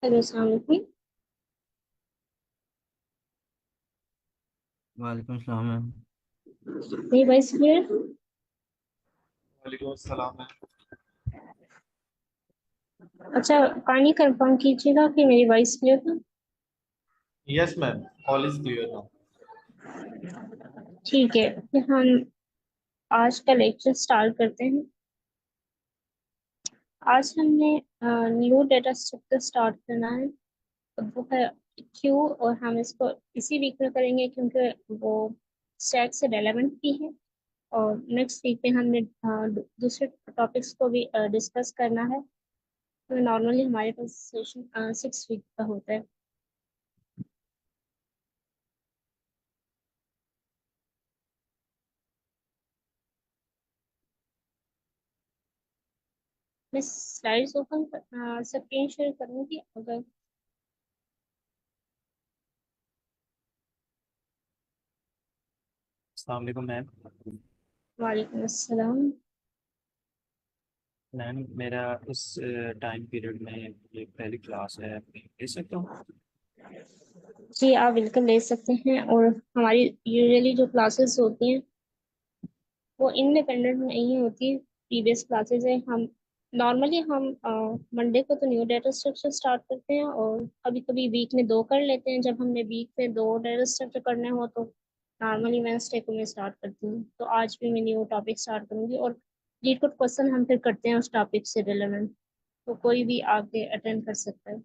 Hello, अस्सलाम वालेकुम। वालेकुम सलाम मैम। मेरी वॉइस क्लियर? वालेकुम अस्सलाम मैम। अच्छा, पानी कंफर्म कीजिएगा कि मेरी वॉइस क्लियर है। Yes ma'am, all is clear now. ठीक है, फिर हम आज का लेक्चर स्टार्ट करते हैं। आज हमने न्यू डेटा स्ट्रक्चर स्टार्ट करना है। और वो है क्यू, और हम इसको इसी वीक में करेंगे क्योंकि वो स्टैक से रेलेवेंट भी है। और नेक्स्ट वीक में हमने दूसरे टॉपिक्स को भी डिस्कस करना है। तो नॉर्मली हमारे पास सेशन 6 वीक का होता है। मैं स्लाइड्स ओपन स्क्रीन शेयर करूंगी अगर। अस्सलाम वालेकुम मैम। वालेकुम अस्सलाम। मैम मेरा इस टाइम पीरियड में ये पहली क्लास है, ले सकता हूँ? जी, आप बिल्कुल ले सकते हैं। और हमारी यूजुअली जो क्लासेस होती हैं वो इंडिपेंडेंट नहीं होती। प्रीवियस क्लासेस है, हम नॉर्मली हम मंडे को तो न्यू डाटा स्ट्रक्चर स्टार्ट करते हैं, और कभी कभी वीक में दो कर लेते हैं। जब हमने वीक में दो डाटा स्ट्रक्चर करने हो तो नॉर्मली वेडनेसडे को मैं स्टार्ट करती हूँ। तो आज भी मैं न्यू टॉपिक स्टार्ट करूंगी, और लीड कोड क्वेश्चन हम फिर करते हैं उस टॉपिक से रिलेवेंट। तो कोई भी आके अटेंड कर सकता है।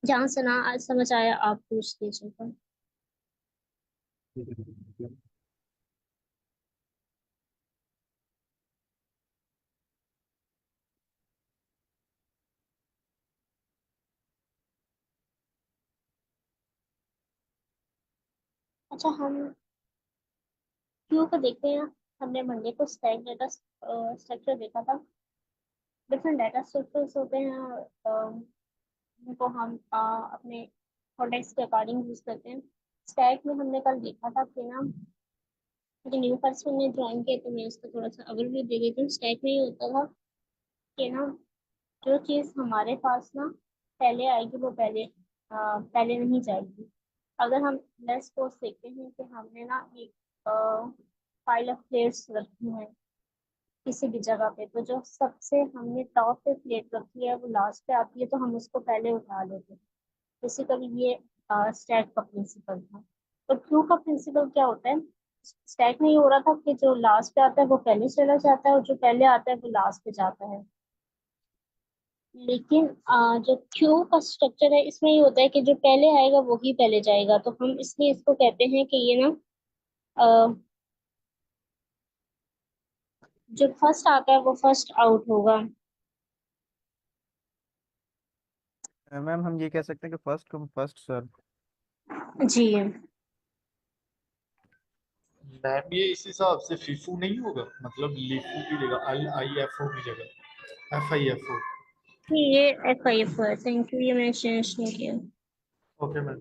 जहाँ से ना आज समझ आया आप पूछ लीजिएगा। अच्छा, हम क्यू को देखते हैं। हमने मंडे को स्टैक डेटा स्ट्रक्चर देखा था। डिफरेंट डेटा स्ट्रक्चर्स होते हैं, उनको हम अपने कॉन्टेक्स्ट के अकॉर्डिंग यूज करते हैं। स्टैक में हमने कल देखा था कि ना, मुझे न्यू पर्सन ने ज्वाइन किया तो मैं उसका थोड़ा सा ओवरव्यू दे देती हूँ। स्टैक में ये होता था कि ना, जो चीज़ हमारे पास ना पहले आएगी वो पहले नहीं जाएगी। अगर हम लेट्स सपोज देखते हैं कि हमने ना एक फाइल ऑफ प्लेट्स रखी है किसी भी जगह पे, तो जो सबसे हमने टॉप पे प्लेट रखी है वो लास्ट पे आती है, तो हम उसको पहले उठा लेते हैं। बेसिकली ये स्टैक का प्रिंसिपल था। तो क्यू का प्रिंसिपल क्या होता है? स्टैक में ये हो रहा था कि जो लास्ट पे आता है वो पहले चला जाता है, और जो पहले आता है वो लास्ट पे जाता है। लेकिन जो क्यू का स्ट्रक्चर है इसमें ये होता है कि जो पहले आएगा वो ही पहले जाएगा। तो हम इसलिए इसको कहते हैं कि ये ना, अ, जो फर्स्ट आता है वो फर्स्ट आउट होगा। मैम हम ये कह सकते हैं कि फर्स्ट कम फर्स्ट सर्व। जी। मैम ये इस हिसाब से फीफू नहीं होगा, मतलब लीफू की जगह एल आई एफ ओ की जगह एफ आई एफ ओ। ये एफ आई एफ है, थैंक यू, ये मैंने चेंज नहीं किया। Okay ma'am.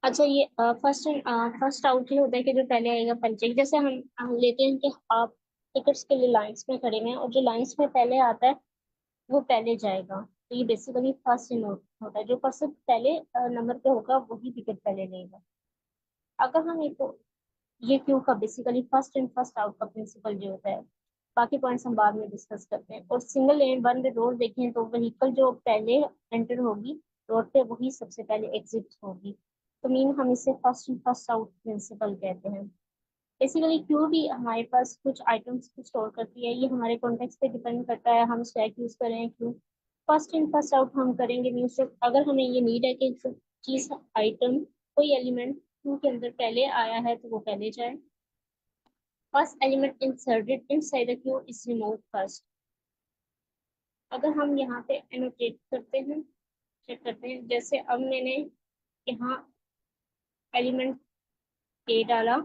अच्छा, ये फर्स्ट आउट ही होता है कि जो पहले आएगा पहले जाएगा। जैसे हम लेते हैं कि आप टिकट्स के लिए लाइंस में खड़े हैं, और जो लाइंस में पहले आता है वो पहले जाएगा। तो ये बेसिकली फर्स्ट इन होता है। जो पर्सन पहले नंबर पे होगा वही टिकट पहले लेगा। अगर हम एक, ये क्यों का basically first in first out का प्रिंसिपल जो होता है। बाकी पॉइंट्स हम बाद में डिस्कस करते हैं। और single lane one way road देखें तो व्हीकल जो पहले एंटर होगी रोड पे वही सबसे पहले एग्जिट होगी। तो मीन हम इसे first in first out principle कहते हैं। बेसिकली क्यू भी हमारे पास कुछ आइटम्स को स्टोर करती है। ये हमारे कॉन्टेक्स्ट पे डिपेंड करता है, हम स्टैक यूज कर रहे हैं Q. First in first out हम करेंगे मीन्स अगर हमें ये नीड है कि चीज आइटम कोई एलिमेंट क्यू के अंदर पहले आया है तो वो पहले जाए। First element inserted inside the Q is remove first. अगर हम यहाँ पे एनोटेट करते हैं, चेक करते हैं, जैसे अब मैंने यहाँ एलिमेंट ए डाला,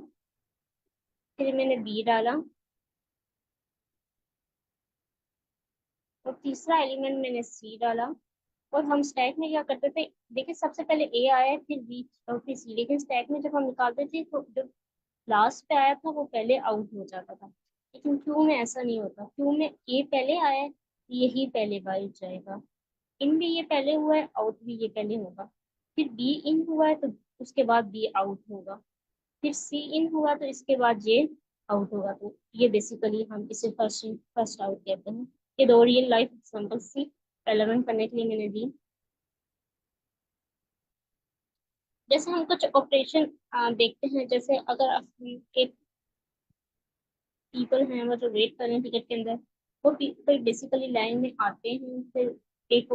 फिर मैंने बी डाला, और तीसरा एलिमेंट मैंने सी डाला। और हम स्टैक में क्या करते थे? देखिए, सबसे पहले ए आया फिर बी और फिर सी, लेकिन स्टैक में जब हम निकालते थे तो जो लास्ट पे आया था वो पहले आउट हो जाता था। लेकिन क्यू में ऐसा नहीं होता। क्यू में ए पहले आया है, यही पहले बाइट जाएगा। इन भी ये पहले हुआ है, आउट भी ये पहले होगा। फिर बी इन हुआ है तो उसके बाद बी आउट होगा। फिर सी इन हुआ तो इसके बाद ये आउट होगा। तो ये बेसिकली हम इसे फर्स्ट आउट कहते हैं। ये दो रियल लाइफ एग्जाम्पल सी रेलेवेंट करने के लिए मैंने दी। जैसे हम कुछ ऑपरेशन देखते हैं, जैसे अगर आप एक पीपल हैं वो जो वेट कर रहे हैं टिकट के अंदर, वो पीपल बेसिकली लाइन में आते हैं। फिर एक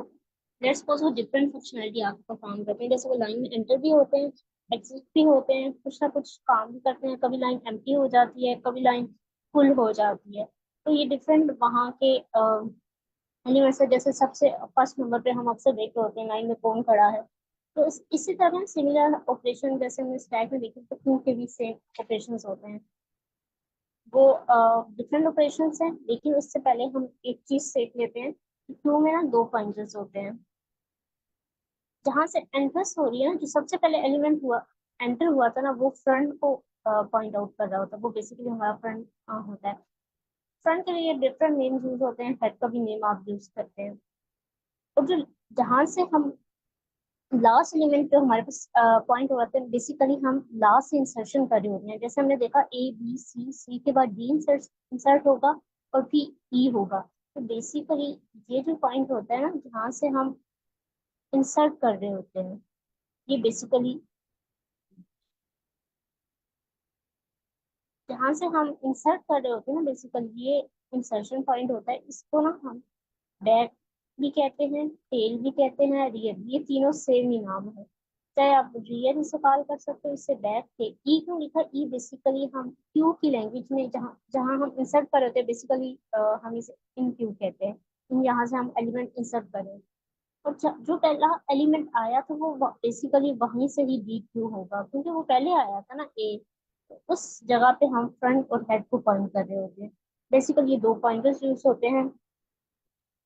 लेट्स सपोज वो डिफरेंट फंक्शनलिटी आपको परफॉर्म करते हैं। जैसे वो लाइन में एंटर भी होते हैं, एग्जिट भी होते हैं, कुछ ना कुछ काम भी करते हैं। कभी लाइन एम्प्टी हो जाती है, कभी लाइन फुल हो जाती है। तो ये डिफरेंट वहाँ के एलिमेंट्स है। जैसे सबसे फर्स्ट नंबर पे हम अक्सर देख रहे होते हैं लाइन में कौन खड़ा है। तो इसी तरह सिमिलर ऑपरेशन जैसे हमने स्टैक में देखे तो क्यू के भी सेम ऑपरेशंस होते हैं। वो डिफरेंट ऑपरेशंस हैं, लेकिन उससे पहले हम एक चीज सीख लेते हैं कि क्यू में ना दो पॉइंटर्स होते हैं। जहां से एंट्रेंस हो रही है ना, जो सबसे पहले एलिमेंट हुआ एंटर हुआ था ना, वो फ्रंट को पॉइंट आउट कर रहा होता है। वो बेसिकली हमारा फ्रंट होता है। फ्रंट के लिए डिफरेंट नेम्स यूज होते हैं, हेड का भी नेम आप यूज करते हैं। और जो जहां से हम लास्ट एलिमेंट जो हमारे पास पॉइंट होते हैं, बेसिकली हम लास्ट से इंसर्शन कर रहे होते हैं। जैसे हमने देखा ए बी सी, सी के बाद डी इंसर्ट होगा और फिर ई होगा। तो बेसिकली ये जो पॉइंट होता है ना, जहाँ से हम इंसर्ट कर रहे होते हैं, ये बेसिकली जहाँ से हम इंसर्ट कर रहे होते हैं ना, बेसिकली ये इंसर्शन पॉइंट होता है। इसको ना हम बैक भी कहते हैं, टेल भी कहते हैं, रियर। ये तीनों सेम ही नाम है। चाहे आप रियर इसे कॉल कर सकते हो, इससे बैक थे। ई क्यों लिखा? ई बेसिकली हम क्यू की लैंग्वेज में जहाँ जहाँ हम इंसर्ट कर रहे होते हैं, बेसिकली हम इसे इन क्यू कहते हैं। यहाँ से हम एलिमेंट इंसर्ट करें, और जो पहला एलिमेंट आया था वो बेसिकली वहीं से ही डी क्यू होगा, क्योंकि वो पहले आया था ना ए। तो उस जगह पे हम फ्रंट और हेड को पॉइंट कर रहे होते हैं। बेसिकली ये दो पॉइंटर्स यूज होते हैं।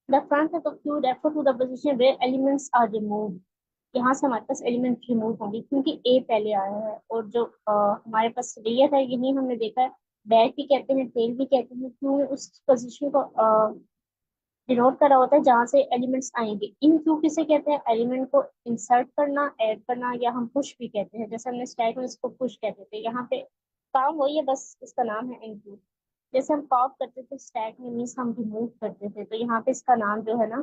द फ्रंट है तो queue refer to the position where elements are remove. यहाँ से हमारे पास एलिमेंट रिमूव होंगे क्योंकि ए पहले आया है। और जो हमारे पास रेयर है, यही हमने देखा है, बैक भी कहते हैं, टेल भी कहते हैं। क्यू में उस पोजीशन को डिनोट करा होता है जहाँ से एलिमेंट्स आएंगे। इन क्यू किसे कहते हैं? एलिमेंट को इंसर्ट करना, ऐड करना, या हम पुश भी कहते हैं। जैसे हमने स्टैक में इसको पुश कहते थे, यहाँ पे काम वही है, बस इसका नाम है इन क्यू। जैसे हम पॉप करते थे स्टैक में, मीन्स हम रिमूव करते थे, तो यहाँ पे इसका नाम जो है ना,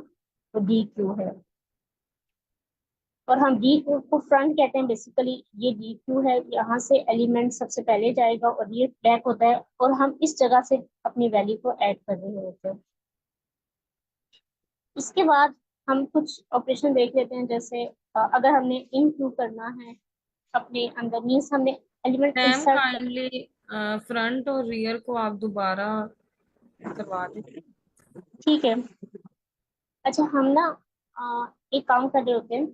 वो डी क्यू है। और हम डी क्यू को फ्रंट कहते हैं। बेसिकली ये डी क्यू है, यहाँ से एलिमेंट सबसे पहले जाएगा और ये बैक होता है, और हम इस जगह से अपनी वैल्यू को ऐड कर रहे होते हैं। इसके बाद हम कुछ ऑपरेशन देख लेते हैं। जैसे अगर हमने इंक्लूड करना है अपने अंदर, मीन्स हमने एलिमेंट मैम इंसर्ट कर। काइंडली फ्रंट और रियर को आप दोबारा करवा दें। ठीक है। अच्छा, हम ना एक काम कर रहे होते हैं,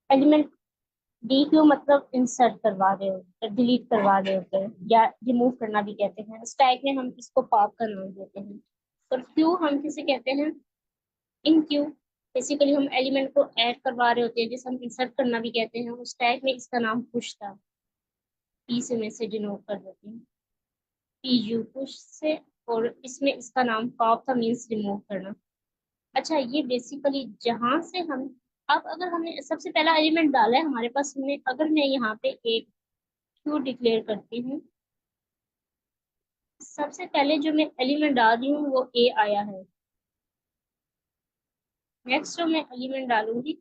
एलिमेंट डी क्यू मतलब इंसर्ट करवा रहे होते हैं, डिलीट करवा रहे होते हैं, या रिमूव करना भी कहते हैं। स्टैक में हम इसको पॉप का नाम देते हैं। और क्यू हम किसे कहते हैं? इन क्यू। बेसिकली हम एलिमेंट को ऐड करवा रहे होते हैं, जिसे हम इंसर्ट करना भी कहते हैं। उस टैग में इसका नाम पुश था, पी से मैं से डिनोट कर देती हूँ, पी यू पुश से। और इसमें इसका नाम पॉप था, मीन्स रिमूव करना। अच्छा, ये बेसिकली जहां से हम, अब अगर हमने सबसे पहला एलिमेंट डाला है हमारे पास, हमने अगर मैं यहाँ पे एक क्यू डिक्लेयर करती हूँ, सबसे पहले जो मैं एलिमेंट डाल रही हूँ वो ए आया है। नेक्स्ट जो मैं एलिमेंट डालूंगी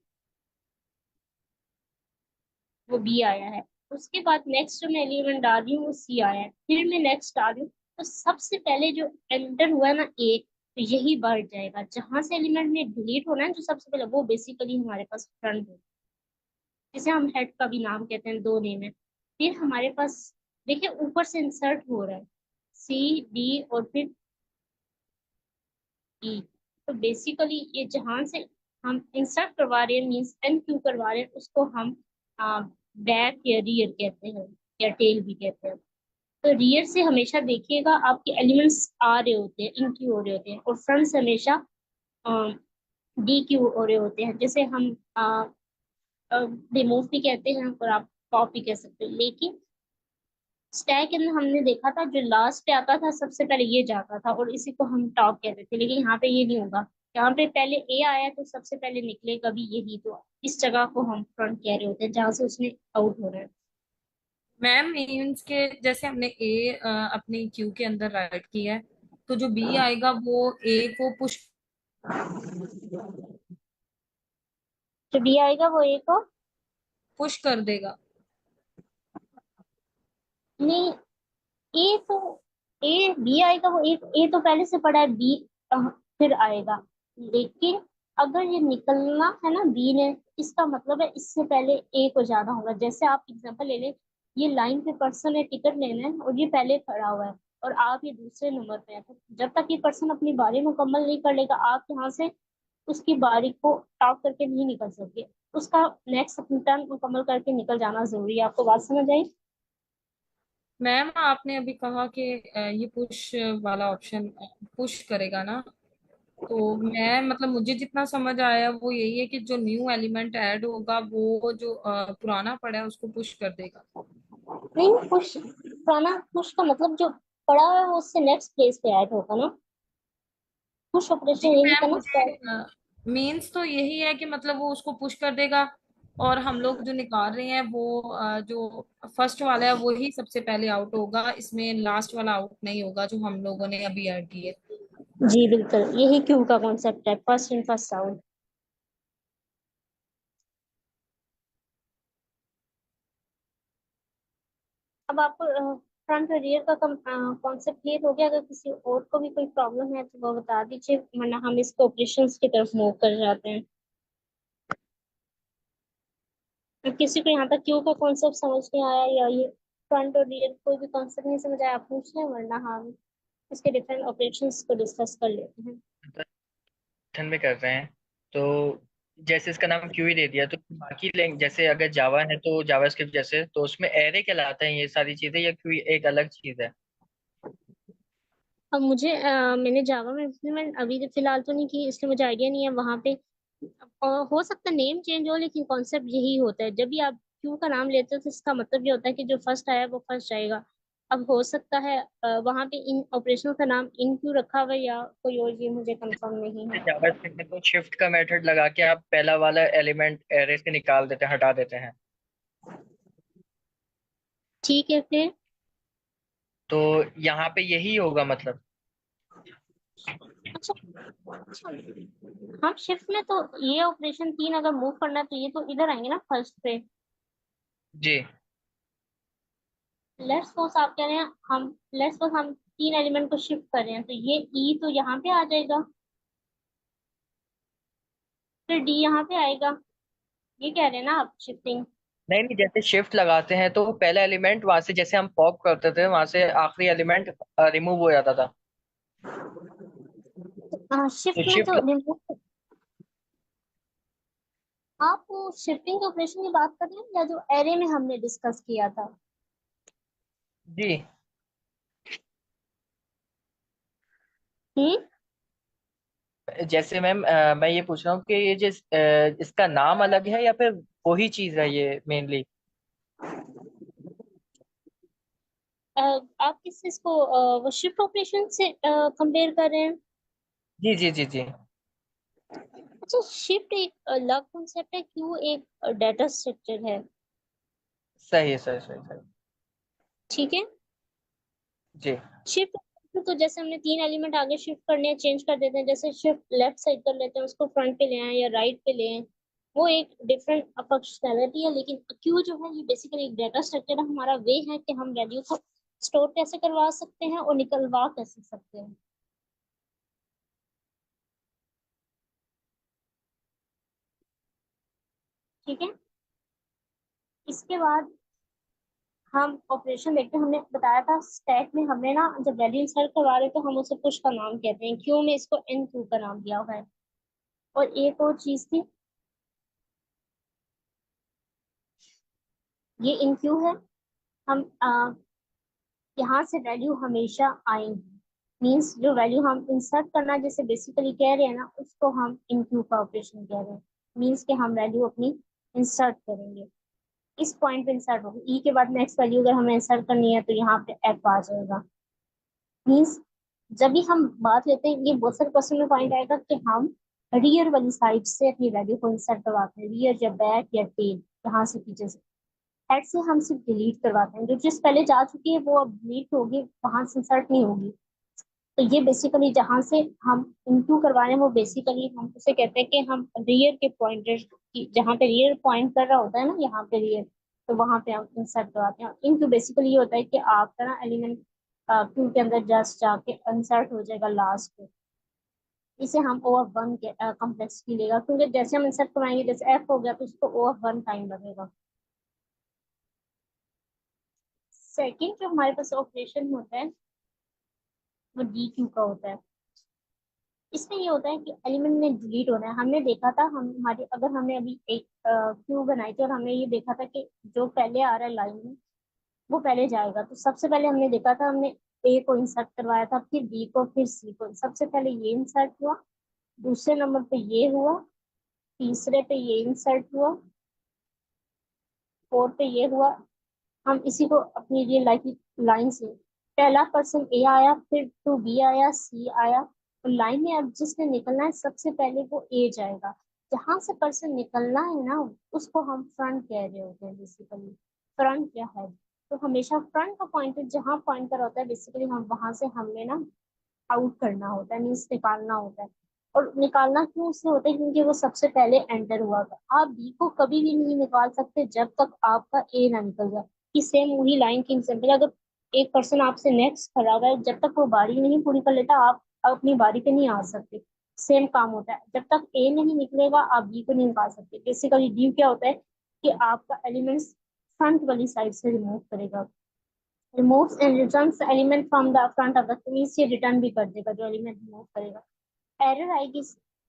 वो बी आया है। उसके बाद नेक्स्ट जो मैं एलिमेंट डाल रही हूँ वो सी आया है। फिर मैं नेक्स्ट डाल रही हूँ, तो सबसे पहले जो एंटर हुआ है ना ए, तो यही बढ़ जाएगा। जहां से एलिमेंट में डिलीट होना है जो सबसे पहले, वो बेसिकली हमारे पास फ्रंट है, जिसे हम हेड का भी नाम कहते हैं। दो नेम है। फिर हमारे पास देखिए ऊपर से इंसर्ट हो रहा है सी डी और फिर ई। तो बेसिकली ये जहां से हम इंसर्ट करवा रहे हैं, मीन्स एन क्यू करवा रहे हैं, उसको हम बैक या रियर कहते हैं, या टेल भी कहते हैं। तो रियर से हमेशा देखिएगा आपके एलिमेंट्स आ रहे होते हैं, इन क्यू हो रहे होते हैं, और फ्रंट से हमेशा डी क्यू हो रहे होते हैं। जैसे हम रिमूव भी कहते हैं और आप पॉप भी कह सकते हो। लेकिन स्टैक इन हमने देखा था, जो लास्ट पे आता था सबसे पहले ये जाता था, और इसी को हम टॉप कहते थे। लेकिन यहाँ पे ये नहीं होगा, यहाँ पे पहले ए आया तो सबसे पहले निकलेगा भी यही, तो इस जगह को हम फ्रंट कह रहे होते हैं जहां से उसने आउट हो रहा है। मैम मीन्स के जैसे हमने ए अपनी क्यू के अंदर राइट किया है, तो जो बी आएगा वो ए को पुश जो बी आएगा वो ए को, पुश कर देगा। नहीं, ए तो, ए बी आएगा वो, ए तो पहले से पड़ा है, बी फिर आएगा। लेकिन अगर ये निकलना है ना बी ने, इसका मतलब है इससे पहले ए को जाना होगा। जैसे आप एग्जांपल ले लें, ये लाइन पे पर्सन है, टिकट लेना है और ये पहले खड़ा हुआ है और आप ये दूसरे नंबर पे हैं, तो जब तक ये पर्सन अपनी बारी मुकम्मल नहीं कर लेगा, आप यहाँ से उसकी बारी को टॉप करके नहीं निकल सकते। उसका नेक्स्ट अपनी टर्न मुकम्मल करके निकल जाना जरूरी है। आपको बात समझ आई? मैम आपने अभी कहा कि ये पुश वाला ऑप्शन पुश करेगा ना, तो मैं मतलब मुझे जितना समझ आया वो यही है कि जो न्यू एलिमेंट ऐड होगा वो जो पुराना पड़ा है उसको पुश कर देगा। नहीं, पुश, पुराना पुश का मतलब जो पड़ा हुआ है वो उससे नेक्स्ट प्लेस पे ऐड होगा ना। पुश ऑपरेशन जी यही था मैम ना स्टार्ट। मुझे मीन्स तो यही है कि मतलब वो उसको पुश कर देगा, और हम लोग जो निकाल रहे हैं वो जो फर्स्ट वाला है वो ही सबसे पहले आउट होगा, इसमें लास्ट वाला आउट नहीं होगा जो हम लोगों ने अभी ऐड किए। जी बिल्कुल, यही क्यू का कॉन्सेप्ट है, फर्स्ट इन फर्स्ट आउट। अब आपको फ्रंट और रियर का कॉन्सेप्ट क्लियर हो गया? अगर किसी और को भी कोई प्रॉब्लम है तो वो बता दीजिए, वरना हम इसको ऑपरेशंस की तरफ मूव कर जाते हैं। तो किसी को यहाँ तक क्यू का कॉन्सेप्ट समझ नहीं आया, या ये फ्रंट और रियर कोई भी कॉन्सेप्ट नहीं समझ आया, आप पूछ लें, वरना हम इसके डिफरेंट ऑपरेशंस को डिस्कस कर लेते हैं। पाइथन में कर रहे हैं तो जैसे इसका नाम क्यू ही दे दिया, तो बाकी लैंग जैसे अगर जावा है तो जावास्क्रिप्ट जैसे, तो उसमें एरे कहलाते हैं ये सारी चीजें, या क्यू एक अलग चीज है? अब मुझे मैंने जावा में इम्प्लीमेंट अभी तो फिलहाल तो नहीं की, इसलिए मुझे आइडिया नहीं है वहाँ पे। हो सकता है नेम चेंज हो, लेकिन कॉन्सेप्ट यही होता है। जब भी आप क्यू का नाम लेते हो तो इसका मतलब ये होता है कि जो फर्स्ट आया वो फर्स्ट जाएगा। अब हो सकता है वहाँ पे इन ऑपरेशन का नाम इन क्यू रखा हुआ है या कोई और, ये मुझे कंफर्म नहीं है। जावास्क्रिप्ट में तो शिफ्ट का मेथड लगा के आप पहला वाला एलिमेंट एरे से निकाल देते हैं, हटा देते हैं। ठीक है फिर। तो यहाँ पे यही होगा मतलब? अच्छा, अच्छा, हम शिफ्ट में तो ये ऑपरेशन तीन अगर मूव करना है तो ये तो इधर आएंगे ना फर्स्ट पे। जी। लेट्स सपोज आप कह रहे हैं हम, लेट्स सपोज हम तीन एलिमेंट को शिफ्ट कर रहे हैं, तो ये ई तो यहाँ पे आ जाएगा, फिर डी यहाँ पे आएगा। ये कह रहे हैं ना आप शिफ्टिंग? नहीं नहीं, जैसे शिफ्ट लगाते हैं तो पहला एलिमेंट वहां से, जैसे हम पॉप करते थे वहां से आखिरी एलिमेंट रिमूव हो जाता था। तो शिफ्ट में शिफ्ट, तो रिमूव। आप वो शिफ्टिंग के ऑपरेशन की बात कर रहे हैं या जो एरे में हमने डिस्कस किया था? जी हम्म। जैसे मैम मैं ये पूछ रहा हूँ कि ये जिस इसका नाम अलग है या फिर वही चीज है ये मेनली? आप किस चीज को वो शिफ्ट ऑपरेशन से कंपेयर कर रहे हैं? जी जी जी जी। अच्छा, शिफ्ट एक अलग कॉन्सेप्ट है, क्यों एक डाटा स्ट्रक्चर है। सही है, सही सही सही। ठीक है। जी शिफ्ट तो जैसे हमने तीन एलिमेंट आगे शिफ्ट करने हैं, चेंज कर देते हैं, जैसे शिफ्ट लेफ्ट साइड कर लेते हैं, उसको फ्रंट पे ले आए या राइट पे ले आए, वो एक डिफरेंट फंक्शनैलिटी है। लेकिन क्यू जो है ये बेसिकली एक डाटा स्ट्रक्चर है, हमारा वे है कि हम वैल्यू को स्टोर कैसे करवा सकते हैं और निकलवा कैसे सकते हैं। ठीक है। इसके बाद हम ऑपरेशन देखते हैं। हमने बताया था स्टैक में हमने ना जब वैल्यू इंसर्ट करवा रहे तो हम उसे पुश का नाम कहते हैं, क्यू में इसको एन क्यू का नाम दिया हुआ है। और एक और चीज थी, ये इन क्यू है। हम यहाँ से वैल्यू हमेशा आएंगी, मीन्स जो वैल्यू हम इंसर्ट करना जैसे बेसिकली कह रहे हैं ना, उसको हम इन क्यू का ऑपरेशन कह रहे हैं। मीन्स कि हम वैल्यू अपनी इंसर्ट करेंगे, इस पॉइंट पे इंसर्ट होगी। ई के बाद नेक्स्ट वैल्यू अगर हमें इंसर्ट करनी है तो यहाँ पे एफ आ जाएगा। मीन्स जब भी हम बात लेते हैं, ये बहुत सारे क्वेश्चन में पॉइंट आएगा कि हम रियर वाली साइड से अपनी वैल्यू को इंसर्ट करवाते हैं, रियर या बैक या टेल, यहाँ से पीछे से। हेड से हम सिर्फ डिलीट करवाते हैं, जो चीज पहले जा चुकी है वो अब डिलीट होगी, वहां से इंसर्ट नहीं होगी। तो ये बेसिकली जहाँ से हम इंटू करवा रहे हैं वो बेसिकली हम उसे कहते हैं कि हम रियर के पॉइंटर की, जहाँ पे रियर पॉइंट कर रहा होता है ना, यहाँ पे रियर, तो वहां पे हम इंसर्ट करवाते हैं। इंटू बेसिकली ये होता है कि आपका ना एलिमेंट क्यू के अंदर जस्ट जाके इंसर्ट हो जाएगा लास्ट पे। इसे हम ओ ऑफ वन के कॉम्प्लेक्सिटी लेगा, क्योंकि जैसे हम इंसर्ट करवाएंगे, जैसे एफ हो गया तो उसको ओ ऑफ वन टाइम लगेगा। सेकंड जो हमारे पास ऑपरेशन होता है वो डी क्यू का होता है। इसमें ये होता है कि एलिमेंट ने डिलीट होना है। हमने देखा था, हम हमारे अगर हमने अभी एक क्यू बनाई थी और हमने ये देखा था कि जो पहले आ रहा है लाइन में वो पहले जाएगा, तो सबसे पहले हमने देखा था, हमने ए को इंसर्ट करवाया था, फिर बी को, फिर सी को। सबसे पहले ये इंसर्ट हुआ, दूसरे नंबर पे ये हुआ, तीसरे पे ये इंसर्ट हुआ, फोर्थ पे ये हुआ। हम इसी को अपनी रियल लाइफ लाइन से, पहला पर्सन ए आया, फिर टू बी आया, सी आया, और लाइन में अब जिसने निकलना है सबसे पहले वो ए जाएगा। जहां से पर्सन निकलना है ना, उसको हम फ्रंट कह रहे होते हैं बेसिकली, फ्रंट या हेड। तो हमेशा फ्रंट का पॉइंटर जहां पॉइंटर होता है बेसिकली हम वहां से हमने ना आउट करना होता है, मीन्स निकालना होता है। और निकालना क्यों उससे होता है, क्योंकि वो सबसे पहले एंटर हुआ था। आप बी को कभी भी नहीं निकाल सकते जब तक आपका ए ना निकल जाए। कि सेम वही लाइन की एग्जाम्पल, अगर एक पर्सन आपसे नेक्स्ट खड़ा हुआ है, जब तक वो बारी नहीं पूरी कर लेता आप अपनी बारी पे नहीं आ सकते। सेम काम होता है, जब तक ए नहीं निकलेगा आप बी को नहीं निकाल सकते। बेसिकली डी क्या होता है कि आपका एलिमेंट्स फ्रंट वाली साइड से रिमूव करेगा, removes and returns element from the front of the, means ये रिटर्न भी कर देगा जो एलिमेंट रिमूव करेगा। एरर आएगी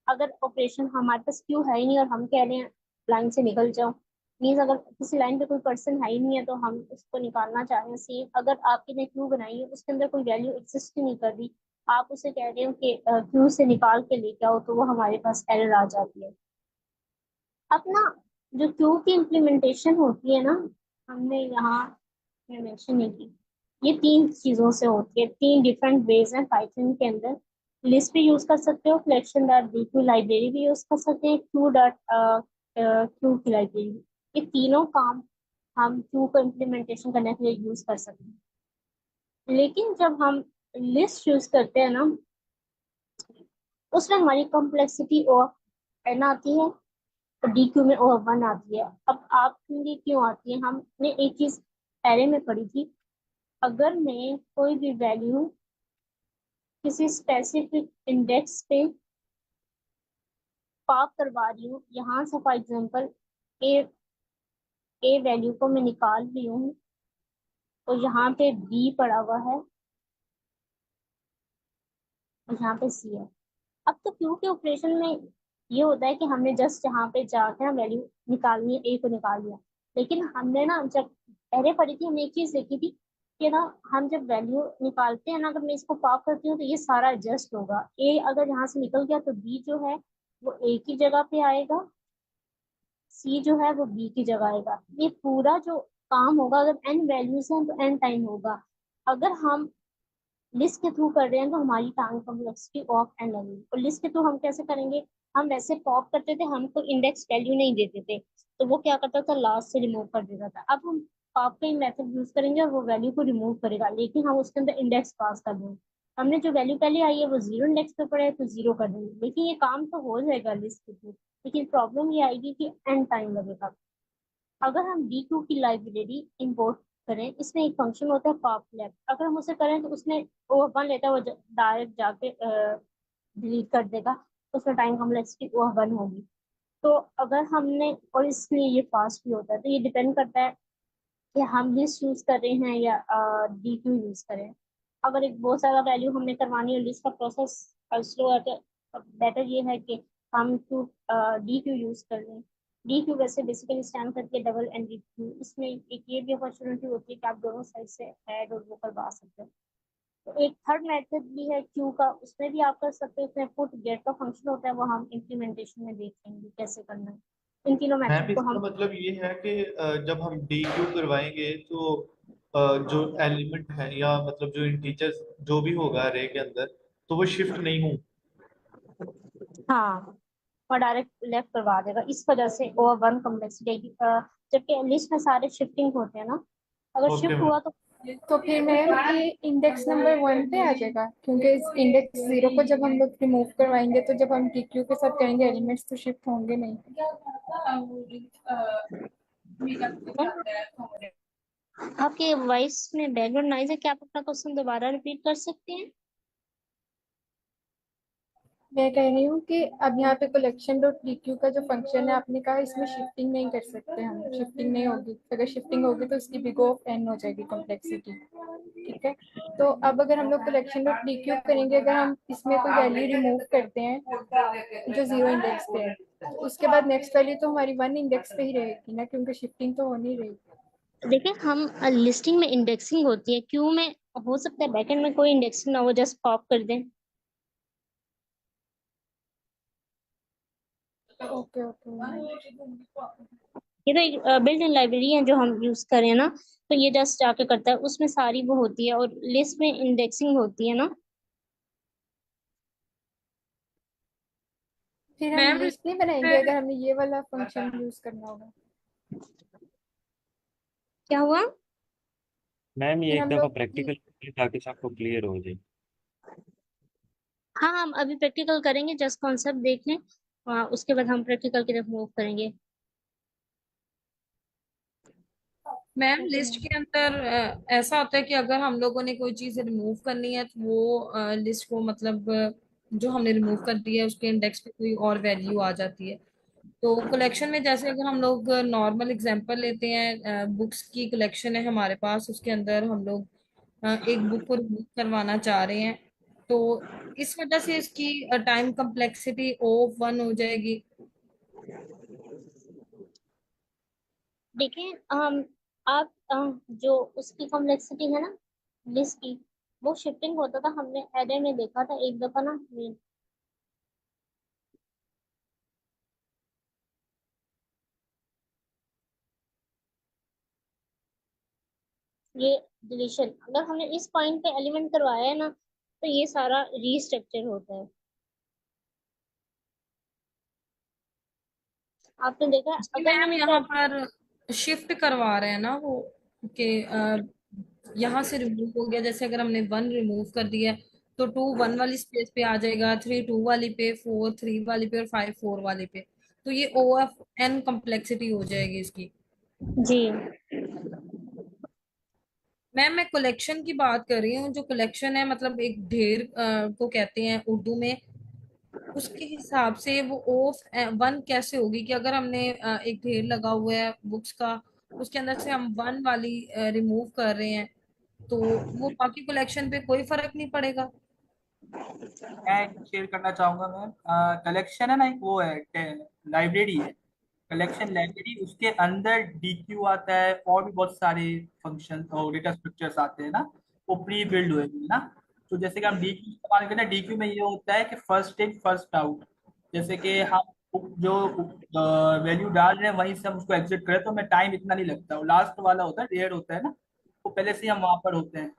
अगर ऑपरेशन हमारे पास क्यू है ही नहीं और हम कह रहे हैं लाइन से निकल जाओ। मीन्स अगर किसी लाइन पे कोई पर्सन है ही नहीं है तो हम उसको निकालना चाह रहे हैं। सेम अगर आपने ने क्यू बनाई है उसके अंदर कोई वैल्यू एग्जिस्ट ही नहीं कर रही, आप उसे कह रहे हो कि क्यू से निकाल के लेके आओ, तो वो हमारे पास एरर आ जाती है। अब ना जो क्यू की इम्प्लीमेंटेशन होती है ना, हमने यहाँ मेंशन नहीं की, ये तीन चीजों से होती है, तीन डिफरेंट वेज हैं पाइथन के अंदर। लिस्ट भी यूज कर सकते हो, collection dot D Q library भी यूज कर सकते हैं, क्यू डॉट क्यू की लाइब्रेरी। ये तीनों काम हम क्यू को इम्प्लीमेंटेशन करने के लिए यूज कर सकते हैं। लेकिन जब हम लिस्ट यूज करते हैं ना, उसमें हमारी कॉम्प्लेक्सिटी और एन आती है और डी क्यू में ओ वन आती है। अब आपके क्यों आती है, हमने एक चीज एरे में पढ़ी थी, अगर मैं कोई भी वैल्यू किसी स्पेसिफिक इंडेक्स पे पॉप करवा रही हूँ, यहाँ से for example A A value को मैं निकाल रही हूँ और यहाँ पे बी पड़ा हुआ है और यहाँ पे सी है। अब तो क्यू के ऑपरेशन में ये होता है कि हमने जस्ट यहाँ पे जाके ना वैल्यू निकालनी है, ए को निकाल लिया। लेकिन हमने ना जब पहले पढ़ी थी हमने एक चीज देखी थी कि ना हम जब वैल्यू निकालते हैं ना, अगर मैं इसको पॉप करती हूँ तो ये सारा एडजस्ट होगा। ए अगर यहाँ से निकल गया तो बी जो है वो ए की जगह पे आएगा, सी जो है वो बी की जगह आएगा। ये पूरा जो काम होगा, अगर एन वैल्यूज हैं तो एन टाइम होगा। अगर हम लिस्ट के थ्रू कर रहे हैं तो हमारी टाइम कॉम्प्लेक्सिटी ऑफ एन लगेगी। और लिस्ट के थ्रू हम कैसे करेंगे, हम वैसे पॉप करते थे, हमको इंडेक्स वैल्यू नहीं देते थे, तो वो क्या करता था लास्ट से रिमूव कर देता था। अब हम पॉप का ही मेथड यूज करेंगे और वो वैल्यू को रिमूव करेगा, लेकिन हम उसके अंदर इंडेक्स पास कर देंगे। हमने जो वैल्यू पहले आई है वो जीरो इंडेक्स पे पड़े है तो जीरो कर देंगे, लेकिन ये काम तो हो जाएगा लिस्ट के थ्रू। लेकिन प्रॉब्लम ये आएगी कि एन टाइम लगेगा। अगर हम डी क्यू की लाइब्रेरी इंपोर्ट करें, इसमें एक फंक्शन होता है पॉप लेफ्ट, अगर हम उसे करें तो उसमें वो वन लेता है, वो डायरेक्ट जाके डिलीट कर देगा, तो उसमें टाइम कॉम्प्लेक्सिटी वो वन होगी। तो अगर हमने, और इसलिए ये फास्ट भी होता है, तो ये डिपेंड करता है कि हम लिस्ट यूज कर रहे हैं या डी क्यू यूज करें। अगर एक बहुत सारा वैल्यू हमने करवानी है, लिस्ट का प्रोसेस स्लो है, तो बेटर ये है कि हम टू डी क्यू यूज कर लें। डी क्यू वैसे बेसिकली स्टैंड करती है डबल एंडेड क्यू। इसमें एक ये भी अपॉर्चुनिटी होती है कि आप दोनों साइड से ऐड और वो करवा सकते हैं। तो एक थर्ड मेथड भी है क्यू का, उसमें भी आप कर सकते हैं, उसमें पुट गेट का फंक्शन होता है, वो हम इम्प्लीमेंटेशन में देखेंगे कैसे करना है। इन तीनों मैम मेथड को इसका हम, मतलब ये है कि जब हम डी क्यू करवाएंगे तो जो एलिमेंट है या मतलब जो इंटीजर्स जो भी होगा अरे के अंदर, तो वो शिफ्ट नहीं होंगे। हाँ और डायरेक्ट लेफ्ट करवा देगा, इस वजह से ओवर वन कम्प्लेक्सिटी आएगी। जबकि लिस्ट में सारे शिफ्टिंग होते हैं ना, अगर ओके शिफ्ट मैम। हुआ तो तो फिर मैम ये इंडेक्स नंबर 1 पे आ जाएगा, क्योंकि इस इंडेक्स 0 को जब हम लोग रिमूव करवाएंगे तो जब हम DQ के साथ करेंगे एलिमेंट्स तो शिफ्ट होंगे नहीं। आपके वॉइस में बैकग्राउंड नॉइज है, क्या आप अपना क्वेश्चन दोबारा रिपीट कर सकते हैं? मैं कह रही हूँ कि अब यहाँ पे कलेक्शन डॉट DQ का जो फंक्शन है, आपने कहा इसमें शिफ्टिंग नहीं कर सकते हम, शिफ्टिंग नहीं होगी, अगर शिफ्टिंग होगी तो उसकी बिग ऑफ n हो जाएगी कॉम्प्लेक्सिटी। ठीक है, तो अब अगर हम लोग कलेक्शन डॉट DQ करेंगे, अगर हम इसमें कोई वैल्यू रिमूव करते हैं जो 0 इंडेक्स पे है, तो उसके बाद नेक्स्ट वैल्यू तो हमारी 1 इंडेक्स पे ही रहेगी ना, क्योंकि शिफ्टिंग तो हो नहीं रही। देखिए, हम लिस्टिंग में इंडेक्सिंग होती है, क्यू में हो सकता है बैकएंड में कोई इंडेक्सिंग ना हो, जस्ट पॉप कर दें। Okay okay. ये तो एक बिल्ट इन लाइब्रेरी है जो हम यूज करें ना, तो ये जस्ट जाके करता है, उसमें सारी वो होती है, और लिस्ट में इंडेक्सिंग होती है ना। फिर हम मैम लिस्ट नहीं बनाएंगे अगर हमने ये वाला फंक्शन यूज करना होगा। क्या हुआ? मैम ये फिर एक हम दफ़ा लोग प्रैक्टिकल ताकि सबको क्लियर हो जाए। हाँ, हम अभी प्रैक्टिकल करेंगे, जस्ट कॉन्सेप्ट देख लें, उसके बाद हम प्रैक्टिकल की तरफ मूव करेंगे। Ma'am okay list ma'am. के अंदर ऐसा होता है कि अगर हम लोगों ने कोई चीज रिमूव करनी है तो वो लिस्ट को मतलब जो हमने रिमूव कर दिया है उसके इंडेक्स पे कोई और वैल्यू आ जाती है। तो कलेक्शन में जैसे अगर हम लोग नॉर्मल एग्जांपल लेते हैं, बुक्स की कलेक्शन है हमारे पास, उसके अंदर हम लोग एक बुक को रिमूव करवाना चाह रहे हैं, तो इस वजह से इसकी टाइम कम्प्लेक्सिटी ऑफ 1 हो जाएगी। देखिए, आप जो उसकी कॉम्प्लेक्सिटी है ना लिस्ट की, वो शिफ्टिंग होता था, हमने एडर में देखा था एक दफा ना। ये डिलीशन, अगर हमने इस पॉइंट पे एलिमेंट करवाया है ना, तो ये सारा रीस्ट्रक्चर होता है। आपने देखा है, जी अगर मैम, मैंने यहाँ पर शिफ्ट करवा रहे हैं ना वो, कि यहाँ से रिमूव हो गया, जैसे अगर हमने 1 रिमूव कर दिया है, तो 2 1 वाली स्पेस पे आ जाएगा, 3 2 वाली पे, 4 3 वाली पे और 5 4 वाली पे। तो ये OF n कम्प्लेक्सिटी हो जाएगी इसकी। जी, मैम मैं कलेक्शन की बात कर रही हूँ, जो कलेक्शन है मतलब एक ढेर को कहते हैं उर्दू में, उसके हिसाब से वो ऑफ 1 कैसे होगी कि अगर हमने एक ढेर लगा हुआ है बुक्स का, उसके अंदर से हम 1 वाली रिमूव कर रहे हैं, तो वो बाकी कलेक्शन पे कोई फर्क नहीं पड़ेगा। मैं शेयर करना चाहूंगा मैम। कलेक्शन है ना, एक वो है, लाइब्रेरी है, कलेक्शन लाइब्रेरी, उसके अंदर DQ आता है और भी बहुत सारे फंक्शन और डेटा स्ट्रक्चर्स आते हैं ना, वो प्री बिल्ड हुए हैं ना। तो जैसे कि हम DQ इस्तेमाल करते हैं, DQ में ये होता है कि फर्स्ट इन फर्स्ट आउट, जैसे कि हम जो वैल्यू डाल रहे हैं वहीं से हम उसको एग्जिट करें तो हमें टाइम इतना नहीं लगता, वो लास्ट वाला होता है, रेयर होता है ना, वो पहले से ही हम वहां पर होते हैं,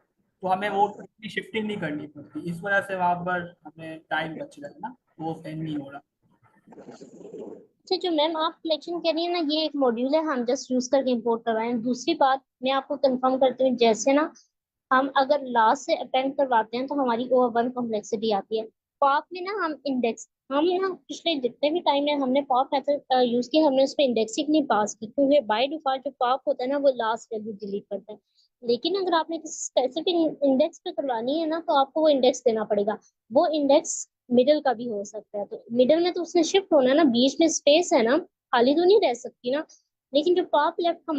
तो हमें वो इतनी शिफ्टिंग नहीं करनी पड़ती, इस वजह से वहां पर हमें टाइम बच रहा है ना, वो फैन नहीं हो रहा। अच्छा, जो मैम आप सिलेक्शन कह रही है ना, ये एक मॉड्यूल है, हम जस्ट यूज करके इंपोर्ट करवाएं। दूसरी बात मैं आपको कंफर्म करती हूँ, जैसे ना हम अगर लास्ट से अपेंड करवाते हैं तो हमारी ओवर वन कॉम्प्लेक्सिटी आती है। पॉप में ना हम इंडेक्स, हम ना पिछले जितने भी टाइम में हमने पॉप मेथड यूज किया, हमने उस पर इंडेक्सिंग नहीं पास की, क्योंकि बाय डिफॉल्ट जो पॉप होता है ना वो लास्ट वैल्यू डिलीट करता है। लेकिन अगर आपने किसी स्पेसिफिक इंडेक्स पे करवानी है ना, तो आपको वो इंडेक्स देना पड़ेगा। वो इंडेक्स मिडिल का भी हो सकता है, तो मिडिल में तो उसने शिफ्ट होना है ना, बीच में स्पेस है ना, खाली तो नहीं रह सकती ना। लेकिन जो पॉप लेफ्ट का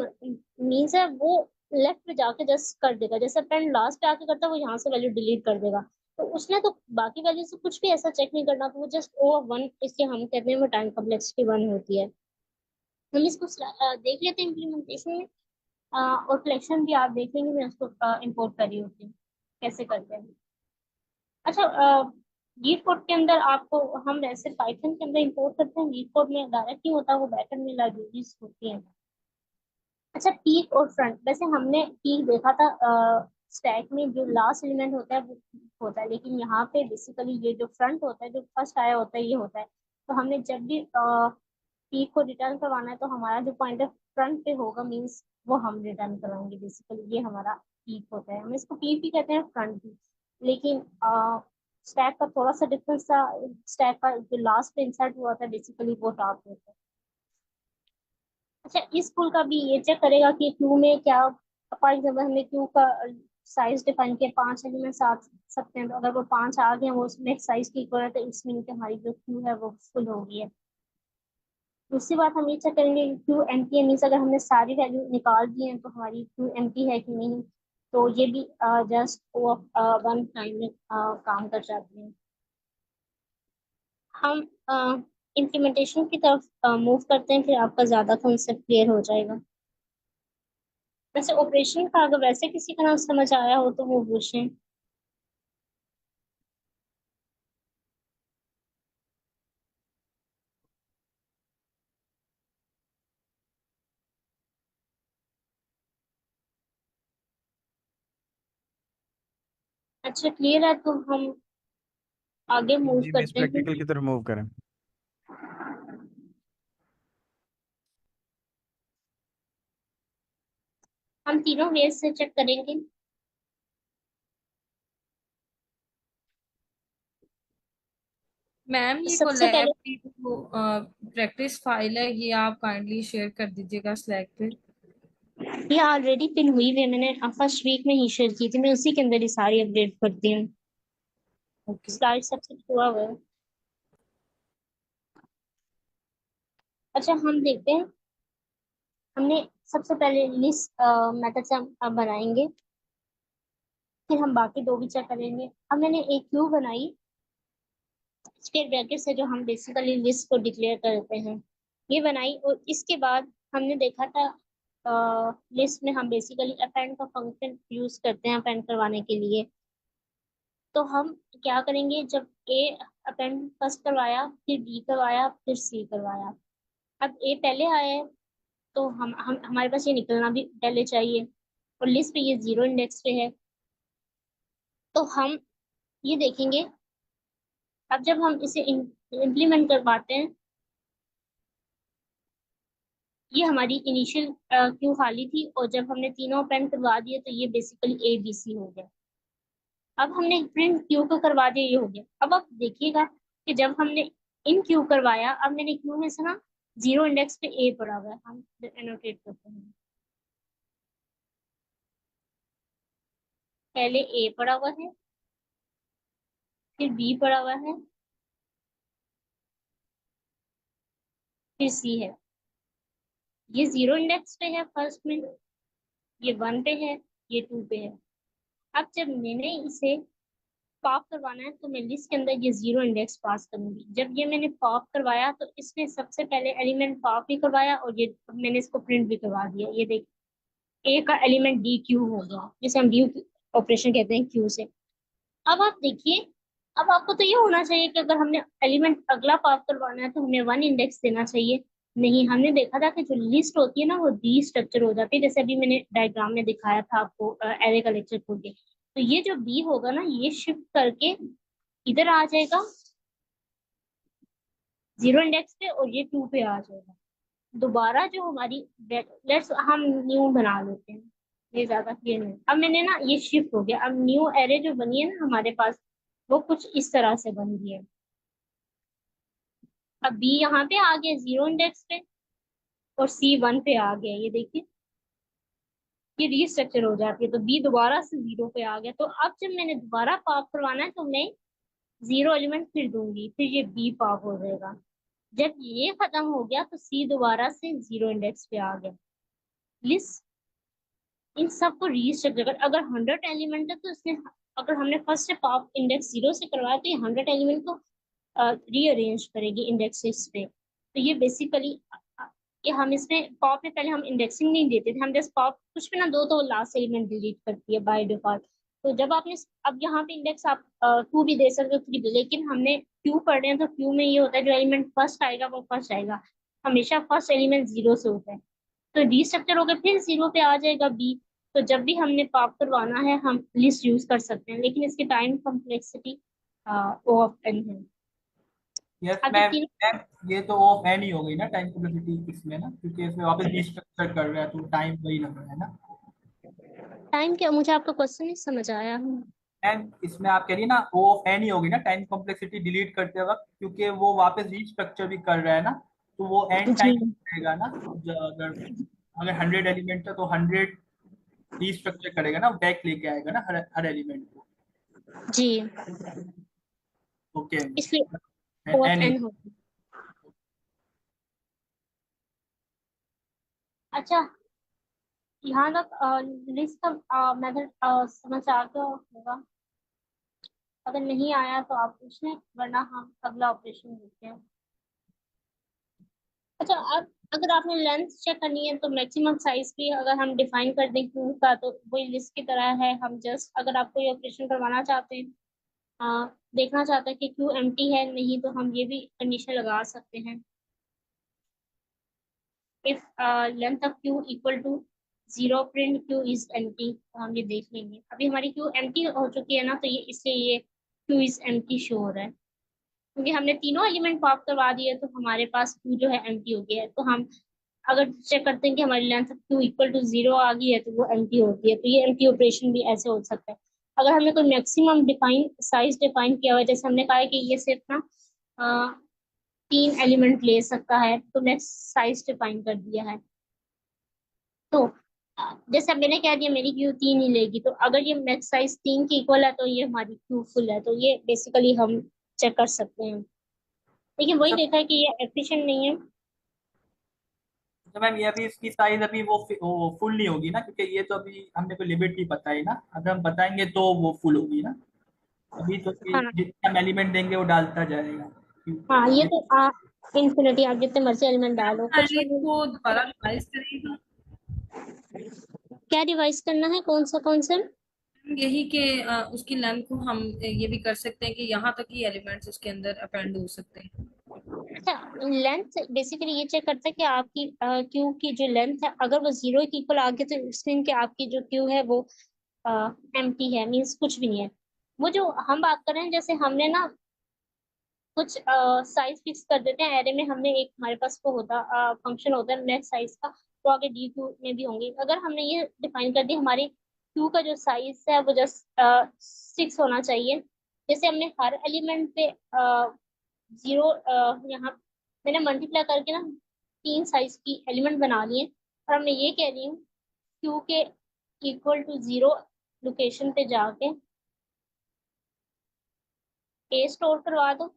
मीन्स है, वो लेफ्ट पे जाके जस्ट कर देगा, जैसे पेन लास्ट पे आके करता है वो यहाँ से वैल्यू डिलीट कर देगा। तो उसने तो बाकी वैल्यू से कुछ भी ऐसा चेक नहीं करना, तो वो जस्ट ओवर वन, इसलिए हम कहते हैं वो टाइम कॉम्प्लेक्सिटी 1 होती है। हम इसको देख लेते हैं इम्प्लीमेंटेशन में, और कलेक्शन भी आप देख लेंगे, मैं उसको इम्पोर्ट कर रही होती हूँ कैसे करते हैं। अच्छा, लीड कोड के अंदर आपको, हम वैसे पाइथन के अंदर इंपोर्ट करते हैं, लीड कोड में डायरेक्ट नहीं होता, वो बैकएंड में लाइब्रेरीज होती हैं। अच्छा, पीक और फ्रंट, वैसे हमने पीक देखा था स्टैक में, जो लास्ट एलिमेंट होता है वो होता है, लेकिन यहाँ पे बेसिकली ये जो फ्रंट होता है, जो फर्स्ट आया होता है, ये होता है। तो हमने जब भी पी को रिटर्न करवाना है तो हमारा जो पॉइंटर फ्रंट पे होगा मीन्स वो हम रिटर्न करवाएंगे। बेसिकली ये हमारा पीक होता है, हम इसको पीक भी कहते हैं फ्रंट भी। लेकिन स्टैक का थोड़ा सा डिफरेंस था, स्टैक का जो लास्ट पे इंसर्ट हुआ था बेसिकली वो टॉप पे था। अच्छा, इस स्कूल का भी ये चेक करेगा कि क्यू में क्या, फॉर एग्जाम्पल हमने क्यू का साइज डिफाइन किया, 5 एलिमेंट्स आ सकते हैं, तो अगर वो 5 आ गए वो उसमें एक साइज की इक्वल है तो इस मीन कि हमारी जो क्यू है वो फुल हो गई है। दूसरी बात हम ये चेक करेंगे कि क्यू एम्प्टी है, मीन्स अगर हमने सारी वैल्यू निकाल दी है तो हमारी क्यू एम्प्टी है कि नहीं। तो ये भी जस्ट वो वन टाइम में काम कर जाती है। हम इम्प्लीमेंटेशन की तरफ मूव करते हैं, फिर आपका ज़्यादा कॉन्सेप्ट क्लियर हो जाएगा। वैसे ऑपरेशन का अगर वैसे किसी का ना समझ आया हो तो वो पूछें। अच्छा, क्लियर है तो हम आगे मूव जी मिस, करते हैं। प्रैक्टिकल की तरफ मूव करें। हम तीनों वेज से चेक करेंगे। मैम ये सबसे कोलैब पहले की जो प्रैक्टिस फाइल है ये आप काइंडली शेयर कर दीजिएगा स्लैक पे। ये ऑलरेडी पिन हुई हुई है, मैंने फर्स्ट वीक में ही शेयर की थी, मैं उसी के अंदर ही सारी अपडेट करती हूँ। ओके। स्लाइड सबसे हुआ हुआ है। अच्छा, हम देखते हैं। हमने सबसे पहले लिस्ट मेथड से हम बनाएंगे, फिर हम बाकी दो भी चेक करेंगे। अब मैंने एक क्यू बनाई, स्क्वायर ब्रैकेट से जो हम बेसिकली लिस्ट को डिक्लेयर करते हैं, ये बनाई। और इसके बाद हमने देखा था लिस्ट में हम बेसिकली अपेंड का फंक्शन यूज करते हैं अपेंड करवाने के लिए। तो हम क्या करेंगे, जब ए अपेंड फर्स्ट करवाया, फिर बी करवाया, फिर सी करवाया। अब ए पहले आया है तो हम हमारे पास ये निकलना भी पहले चाहिए, और लिस्ट पे ये 0 इंडेक्स पे है। तो हम ये देखेंगे, अब जब हम इसे इम्प्लीमेंट करवाते हैं, ये हमारी इनिशियल क्यू खाली थी, और जब हमने तीनों अपेंड करवा दिए तो ये बेसिकली ए बी सी हो गया। अब हमने प्रिंट क्यू को करवा दिया, ये हो गया। अब आप देखिएगा कि जब हमने इन क्यू करवाया, अब मैंने क्यू में से ना 0 इंडेक्स पे ए पड़ा हुआ है, हम एनोटेट करते हैं। पहले ए पड़ा हुआ है, फिर बी पड़ा हुआ है, फिर सी है। ये 0 इंडेक्स पे है फर्स्ट में, ये 1 पे है, ये 2 पे है। अब जब मैंने इसे पॉप करवाना है तो मैं लिस्ट के अंदर ये 0 इंडेक्स पास करूंगी। जब ये मैंने पॉप करवाया तो इसने सबसे पहले एलिमेंट पॉप भी करवाया, और ये मैंने इसको प्रिंट भी करवा दिया। ये देख, ए का एलिमेंट डी क्यू हो गया, जिसे हम डी ऑपरेशन कहते हैं क्यू से। अब आप देखिए, अब आपको तो ये होना चाहिए कि अगर हमने एलिमेंट अगला पॉप करवाना है तो हमें 1 इंडेक्स देना चाहिए। नहीं, हमने देखा था कि जो लिस्ट होती है ना वो डी स्ट्रक्चर हो जाती है, जैसे अभी मैंने डायग्राम में दिखाया था आपको एरे का लेक्चर खोल के। तो ये जो बी होगा ना, ये शिफ्ट करके इधर आ जाएगा 0 इंडेक्स पे, और ये 2 पे आ जाएगा। दोबारा जो हमारी, लेट्स हम न्यू बना लेते हैं, ये ज्यादा क्लियर नहीं। अब मैंने ना ये शिफ्ट हो गया, अब न्यू एरे जो बनी है ना हमारे पास, वो कुछ इस तरह से बन गई है। अब बी यहाँ पे आ गया 0 इंडेक्स पे, और सी 1 पे आ गया। ये देखिए, ये रीस्ट्रक्चर हो जाती है, तो बी दोबारा से 0 पे आ गया। तो अब जब मैंने दोबारा पॉप करवाना है तो मैं 0 एलिमेंट फिर दूंगी, फिर ये बी पॉप हो जाएगा। जब ये खत्म हो गया तो सी दोबारा से 0 इंडेक्स पे आ गया। लिस्ट इन सबको रीस्ट्रक्चर कर, अगर 100 एलिमेंट है तो इसने, अगर हमने फर्स्ट से पॉप इंडेक्स 0 से करवाया तो ये 100 एलिमेंट को रीअरेंज करेगी इंडेक्सेस पे। तो ये बेसिकली, ये हम इसमें पॉप में पहले हम इंडेक्सिंग नहीं देते थे, हम जस्ट पॉप कुछ भी ना दो तो लास्ट एलिमेंट डिलीट करती है बाय डिफॉल्ट। तो जब आपने, अब यहाँ पे इंडेक्स आप 2 भी दे सकते हो, 3 भी, लेकिन हमने क्यू पढ़ रहे हैं तो क्यू में ये होता है जो एलिमेंट फर्स्ट आएगा वो फर्स्ट आएगा, हमेशा फर्स्ट एलिमेंट 0 से होता है। तो रीस्ट्रक्चर हो गया, फिर 0 पे आ जाएगा बी। तो जब भी हमने पॉप करवाना है हम लिस्ट यूज कर सकते हैं, लेकिन इसकी time complexity O of n है। यस अब ये मैम। तीनों मैम ये तो ऑफ एन ही हो गई ना टाइम कॉम्प्लेक्सिटी इसमें ना, क्योंकि इसमें वापस रिस्ट्रक्चर कर रहा है तो टाइम वही लग रहा है ना। टाइम क्या, मुझे आपका क्वेश्चन नहीं समझ आया। मैम इसमें आप कह रही है ना ओ ऑफ एन ही होगी ना टाइम कॉम्प्लेक्सिटी डिलीट करते वक्त, क्योंकि वो वापस रीस्ट्रक्चर भी कर रहा है ना, तो वो एन जी टाइम रहेगा ना। अगर अगर 100 एलिमेंट है तो 100 रीस्ट्रक्चर करेगा ना, बैक लेके आएगा ना हर एलिमेंट को। जी, ओके इसलिए ओ ऑफ एन एन होगी। अच्छा, यहाँ तक लिस्ट का मेथड समझ आ गया होगा। अगर नहीं आया तो आप पूछ लें, वरना हम अगला ऑपरेशन देखते हैं। अच्छा, अब अगर आपने लेंथ चेक करनी है तो मैक्सिमम साइज भी अगर हम डिफाइन कर दें क्यू का, तो वही लिस्ट की तरह है। हम जस्ट अगर आपको ये ऑपरेशन करवाना चाहते हैं, देखना चाहते हैं कि क्यू एम्प्टी है नहीं, तो हम ये भी कंडीशन लगा सकते हैं, if length of queue equal to 0 print queue is empty. तो हम ये देख लेंगे, अभी हमारी क्यू एम्प्टी हो चुकी है ना, तो ये इसलिए ये क्यू इज एम्प्टी शो हो रहा है, क्योंकि हमने तीनों एलिमेंट पॉप करवा दिए, तो हमारे पास क्यू जो है एम्प्टी हो गया है। तो हम अगर चेक करते हैं कि हमारी length of queue equal to 0 आ गई है, तो वो एम्प्टी होती है। तो ये एम्प्टी ऑपरेशन भी ऐसे हो सकता है। अगर हमने कोई मैक्सिमम डिफाइन साइज डिफाइन किया हुआ है, जैसे हमने कहा है कि ये सिर्फ ना 3 एलिमेंट ले सकता है, तो नेक्स्ट साइज डिफाइन कर दिया है। तो जैसे अब मैंने कह दिया मेरी क्यू 3 ही लेगी, तो अगर ये मैक्स साइज 3 की इक्वल है, तो ये हमारी क्यू फुल है। तो ये बेसिकली हम चेक कर सकते हैं, लेकिन वही सब। देखा है कि ये एफिशिएंट नहीं है। तो मैम ये अभी इसकी साइज अभी वो फुल नहीं होगी ना, क्योंकि ये तो अभी हमने कोई लिमिट नहीं बताई ना, अगर हम बताएंगे तो वो फुल होगी ना। अभी तो ये हाँ जितना हम एलिमेंट देंगे वो डालता जाएगा। हाँ, ये तो इंफिनिटी आप जितने मर्जी एलिमेंट डालो, कुछ पहले नहीं। इसको दोबारा रिवाइज करेगा। क्या डिवाइस करना है, कौन सा कॉन्सेप्ट? यही कि उसकी लेंथ को हम ये भी कर सकते हैं कि यहाँ तक ही एलिमेंट्स उसके अंदर अपेंड हो सकते हैं। अच्छा, लेंथ बेसिकली ये चेक करता है कि आपकी क्यू की जो लेंथ है, अगर वो 0 के इक्वल आ गई, तो इट्स मीन कि आपकी जो क्यू है वो एम्प्टी है, मीन्स कुछ भी नहीं है। वो जो हम बात कर रहे हैं, जैसे हमने ना कुछ साइज फिक्स कर देते हैं एरे में, हमने एक हमारे पास वो होता फंक्शन होता है मैक्स साइज का, तो आगे डी क्यू में भी होंगे। अगर हमने ये डिफाइन कर दिया हमारी क्यू का जो साइज है वो जस्ट 6 होना चाहिए। जैसे हमने हर एलिमेंट पे 0 यहाँ मैंने मल्टीप्लाई करके ना 3 साइज की एलिमेंट बना लिए, और हमने ये कह रही हूँ क्यू के इक्वल टू 0 लोकेशन पे जाके ए स्टोर करवा दो।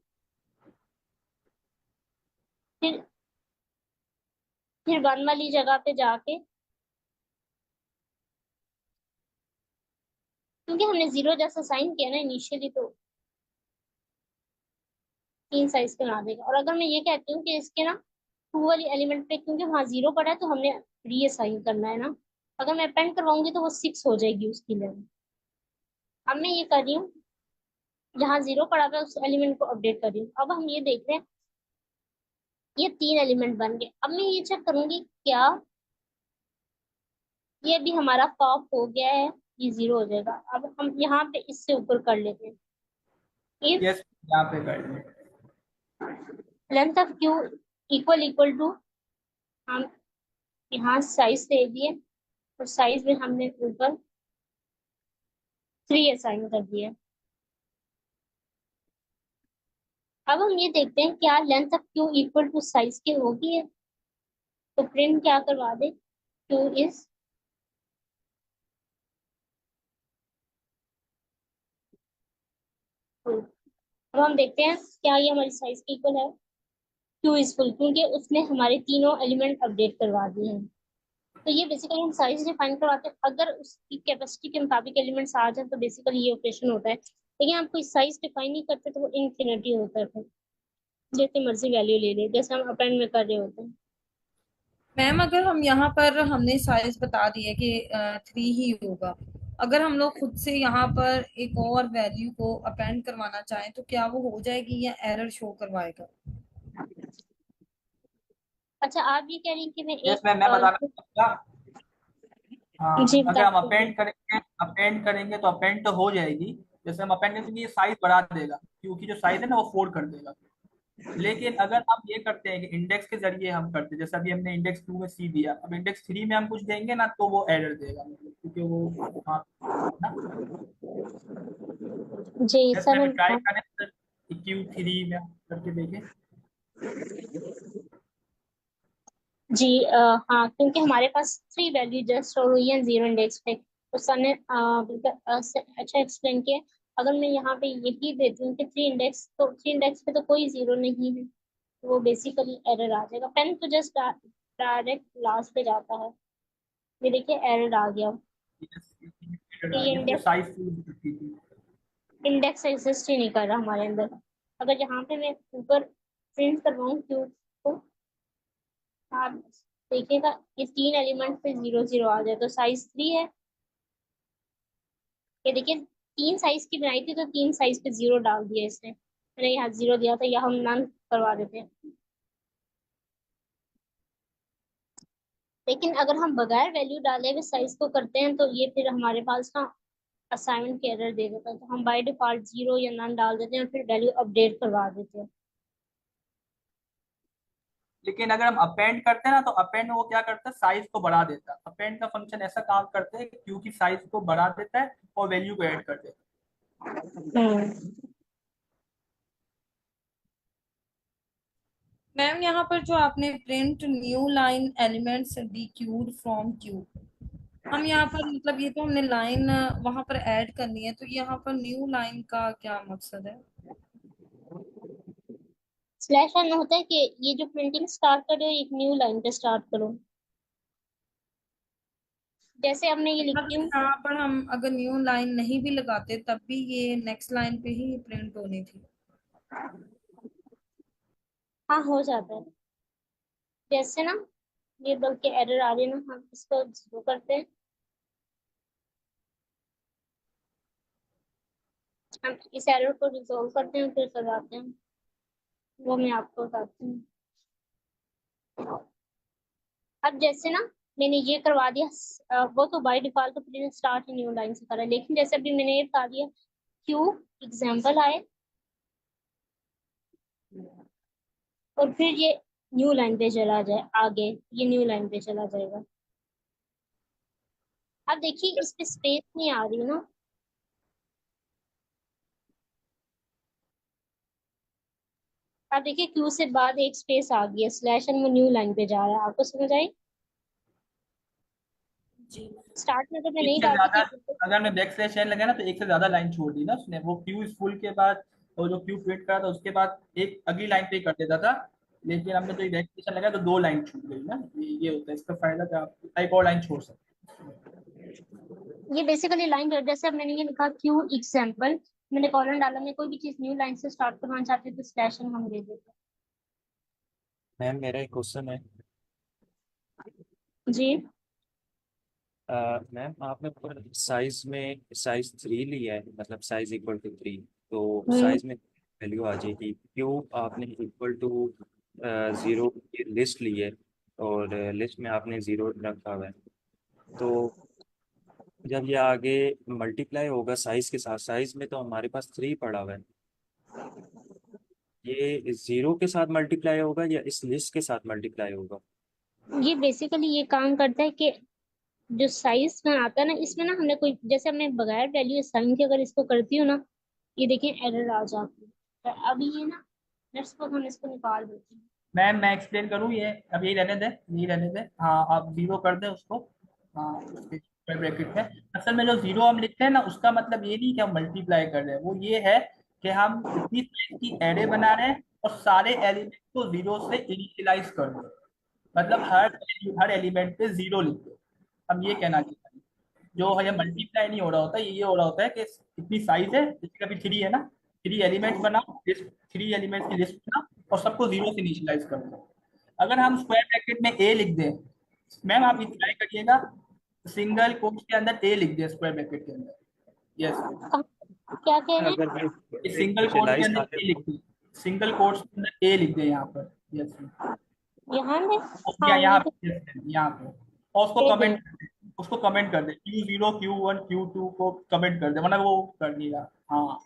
फिर 1 वाली जगह पे जाके, क्योंकि हमने 0 जैसा साइन किया ना इनिशियली, तो 3 साइज के बना देगा। और अगर मैं ये कहती हूँ कि इसके ना 2 वाली एलिमेंट पे, क्योंकि वहाँ 0 पड़ा है, तो हमने रीअसाइन करना है ना, अगर मैं अपेंड करवाऊंगी तो वो 6 हो जाएगी उसकी लेवल। अब मैं ये कर रही हूँ, जहाँ 0 पड़ा हुआ है उस एलिमेंट को अपडेट कर रही हूँ। अब हम ये देख रहे हैं ये 3 एलिमेंट बन गए। अब मैं ये चेक करूंगी क्या ये भी हमारा पॉप हो गया है, ये 0 हो जाएगा। अब हम यहाँ पे इससे ऊपर कर लेते हैं, इफ यस यहाँ पे कर दें। Length of queue equal equal to, हम यहाँ साइज दे दिए, और साइज में हमने ऊपर 3 असाइन कर दिया। अब हम ये देखते हैं क्या length of queue equal to size की होगी है, तो प्रिंट क्या करवा दे, क्यू इज फुल। अब हम देखते हैं क्या ये हमारी साइज की इक्वल है। क्यू इज फुल, क्योंकि उसने हमारे तीनों एलिमेंट अपडेट करवा दिए हैं। तो ये बेसिकली हम साइज डिफाइन करवाते हैं, अगर उसकी कैपेसिटी के मुताबिक एलिमेंट्स आ जाए तो बेसिकली ये ऑपरेशन होता है। लेकिन हम कोई साइज डिफाइन नहीं करते तो वो इनफिनिटी होता है, फिर जितनी मर्जी वैल्यू ले ले, जैसे हम अपेंड में कर रहे होते हैं। मैम अगर हम यहाँ पर हमने साइज बता दी है कि 3 ही होगा, अगर हम लोग खुद से यहाँ पर एक और वैल्यू को अपेंड करवाना चाहें तो क्या वो हो जाएगी या एरर शो करवाएगा? अच्छा, आप ये कह रही हैं कि मैं यस एक मैम मैं बताना चाहूँगा। जी हाँ अगर बता हम दीजिए। अपेंड करेंगे तो अपेंड तो हो जाएगी। जैसे हम अपेंड करेंगे तो ये साइज बढ़ा देगा, क्योंकि जो साइज है ना वो 4 कर देगा। लेकिन अगर हम ये करते हैं कि इंडेक्स के जरिए हम करते हैं, जैसे अभी हमने इंडेक्स 2 में सी दिया, अब इंडेक्स 3 में हम कुछ देंगे ना तो वो एरर देगा, मतलब क्योंकि वो वहाँ ना, जी जैसे सर अभी ट्राई मैं करें सर Q3 में करके देखें। जी हाँ, क्योंकि हमारे पास 3 वैल्यू जस्ट स्टोर हुई है 0 इंडेक्स पे, तो सर ने बिल्कुल अच्छा एक्सप्लेन किया। अगर मैं यहाँ पे यही देती हूँ कि 3 इंडेक्स, तो 3 इंडेक्स पे तो कोई 0 नहीं है, तो वो बेसिकली एरर आ जाएगा। पेन तो जस्ट डायरेक्ट लास्ट पे जाता है। ये देखिए एरर आ गया कि ये वो इंडेक्स साइज फुल थी। इंडेक्स एग्जिस्ट ही नहीं कर रहा हमारे अंदर। अगर यहाँ पे मैं ऊपर प्रिंट करवाऊँ क्यूब को, आप देखिएगा ये 3 एलिमेंट पे 0 0 आ जाए, तो साइज 3 है। ये देखिए 3 साइज की बनाई थी तो 3 साइज पे 0 डाल दिया इसने, मैंने यहाँ 0 दिया था, यहाँ हम नन करवा देते हैं। लेकिन अगर हम बगैर वैल्यू डाले हुए साइज को करते हैं तो ये फिर हमारे पास ना असाइनमेंट के एरर दे देता है, तो हम बाय डिफॉल्ट 0 या नन डाल देते हैं और फिर वैल्यू अपडेट करवा देते हैं। लेकिन अगर हम अपेंड करते हैं ना, तो अपेंड वो क्या करता है, साइज को बढ़ा देता है। अपेंड का फंक्शन ऐसा काम करता है क्योंकि साइज को बढ़ा देता है और वैल्यू को ऐड कर देता हम्म मैम यहाँ पर जो आपने print new line elements dequeued from Q, हम यहाँ पर मतलब ये तो हमने लाइन वहां पर ऐड करनी है, तो यहाँ पर न्यू लाइन का क्या मकसद है? स्लैश एन होता है कि ये जो प्रिंटिंग स्टार्ट कर रहे हो एक न्यू लाइन पे स्टार्ट करो। जैसे अब मैं ये लिखती मतलब हूँ, यहाँ पर हम अगर न्यू लाइन नहीं भी लगाते तब भी ये नेक्स्ट लाइन पे ही प्रिंट होनी थी। हाँ हो जाता है। जैसे ना ये बल्कि एरर आ रही है ना, हम इसको 0 करते हैं, हम इस एरर को रिजोल्व करते हैं फिर सजाते हैं, वो मैं आपको बताती हूँ। अब जैसे ना मैंने ये करवा दिया, वो तो बाय डिफॉल्ट तो प्रिंट स्टार्ट न्यू लाइन से करा, लेकिन जैसे अभी मैंने ये बता दिया क्यू एग्जाम्पल आए और फिर ये न्यू लाइन पे चला जाए, आगे ये न्यू लाइन पे चला जाएगा। अब देखिए इस पे स्पेस नहीं आ रही ना, अब देखिए क्यू से बाद एक स्पेस आ गया, स्लैश एंड वो न्यू लाइन पे जा रहा है, आपको समझ आई? जी। स्टार्ट में तो मैं एक नहीं से डालती ज्यादा, थी। अगर मैं बैक स्लैश एन लगा ना तो एक से ज्यादा लाइन छोड़ दी ना उसने, वो क्यू इज फुल के बाद और जो क्यू प्रिंट करा था उसके बाद एक अगली लाइन पे कर देता था। लेकिन हमने जो बैक स्लैश लगा तो 2 लाइन छूट गई ना, ये होता है इसका फायदा कि आप एक और लाइन छोड़ सकते ये बेसिकली लाइन, जैसे अब मैंने ये लिखा क्यू एग्जाम्पल, मैंने कॉलन डाला, मैं कोई भी चीज न्यू लाइन से स्टार्ट करवाना चाहती हूँ तो स्लैश एन हम दे देते मैम मेरा एक क्वेश्चन है। हैं। जी मैम आपने ऊपर साइज में साइज 3 लिया है, मतलब साइज इक्वल टू 3, तो हम्म साइज में वैल्यू आ जाएगी। क्यों आपने इक्वल टू 0 की लिस्ट ली है और लिस्ट में आपने 0 रखा हुआ है, तो जब ये आगे मल्टीप्लाई होगा साइज के साथ, साइज में तो हमारे पास 3 पड़ा हुआ है, ये 0 के साथ मल्टीप्लाई होगा या इस लिस्ट के साथ मल्टीप्लाई होगा? ये बेसिकली ये काम करता है कि जो साइज में आता है ना, इसमें ना हमने कोई, जैसे मैं बगैर वैल्यू साइन के अगर इसको करती हूँ ना, ये देखिए एरर आ जाती है, तो अभी ये ना लेट्स सपोज हम इसको निकाल देते हैं। मैम मैं एक्सप्लेन करूँ ये, अब यही रहने दें, यही रहने दें। हाँ आप 0 कर दें उसको। हाँ उसके ब्रैकेट में असल में जो 0 हम लिखते हैं ना, उसका मतलब ये नहीं कि हम मल्टीप्लाई कर रहे हैं, वो ये है कि हम इतनी साइज की एरे बना रहे हैं और सारे एलिमेंट को 0 से इनिशियलाइज कर रहे हैं। मतलब हर एलिमेंट पे 0 लिख दो, हम ये कहना चाहते हैं। जो है ये मल्टीप्लाई नहीं हो रहा होता, ये हो रहा होता है कि इतनी साइज है, जैसे अभी 3 है ना, 3 एलिमेंट्स बनाओ, 3 एलिमेंट्स की लिस्ट बनाओ और सबको 0 से इनिशियलाइज कर दो। अगर हम स्क्वायर ब्रैकेट में ए लिख दें, मैम आप ये ट्राई करिएगा, सिंगल कोट्स के अंदर ए लिख दें स्क्वायर ब्रैकेट के अंदर। यस, क्या कह रहे हैं? अगर मैं इस सिंगल कोट्स के इनिशियलाइज अंदर ना ए करूँ? लिख दें, सिंगल कोट्स के अंदर ए लिख दें यहाँ पर। यस, यहाँ में, या हाँ यहाँ ये तो पे यहाँ पे, और उसको दे दें। कमेंट कर दे, उसको कमेंट कर दे Q0 Q1 Q2 को कमेंट कर दे, वरना वो कर नहीं रहा। हाँ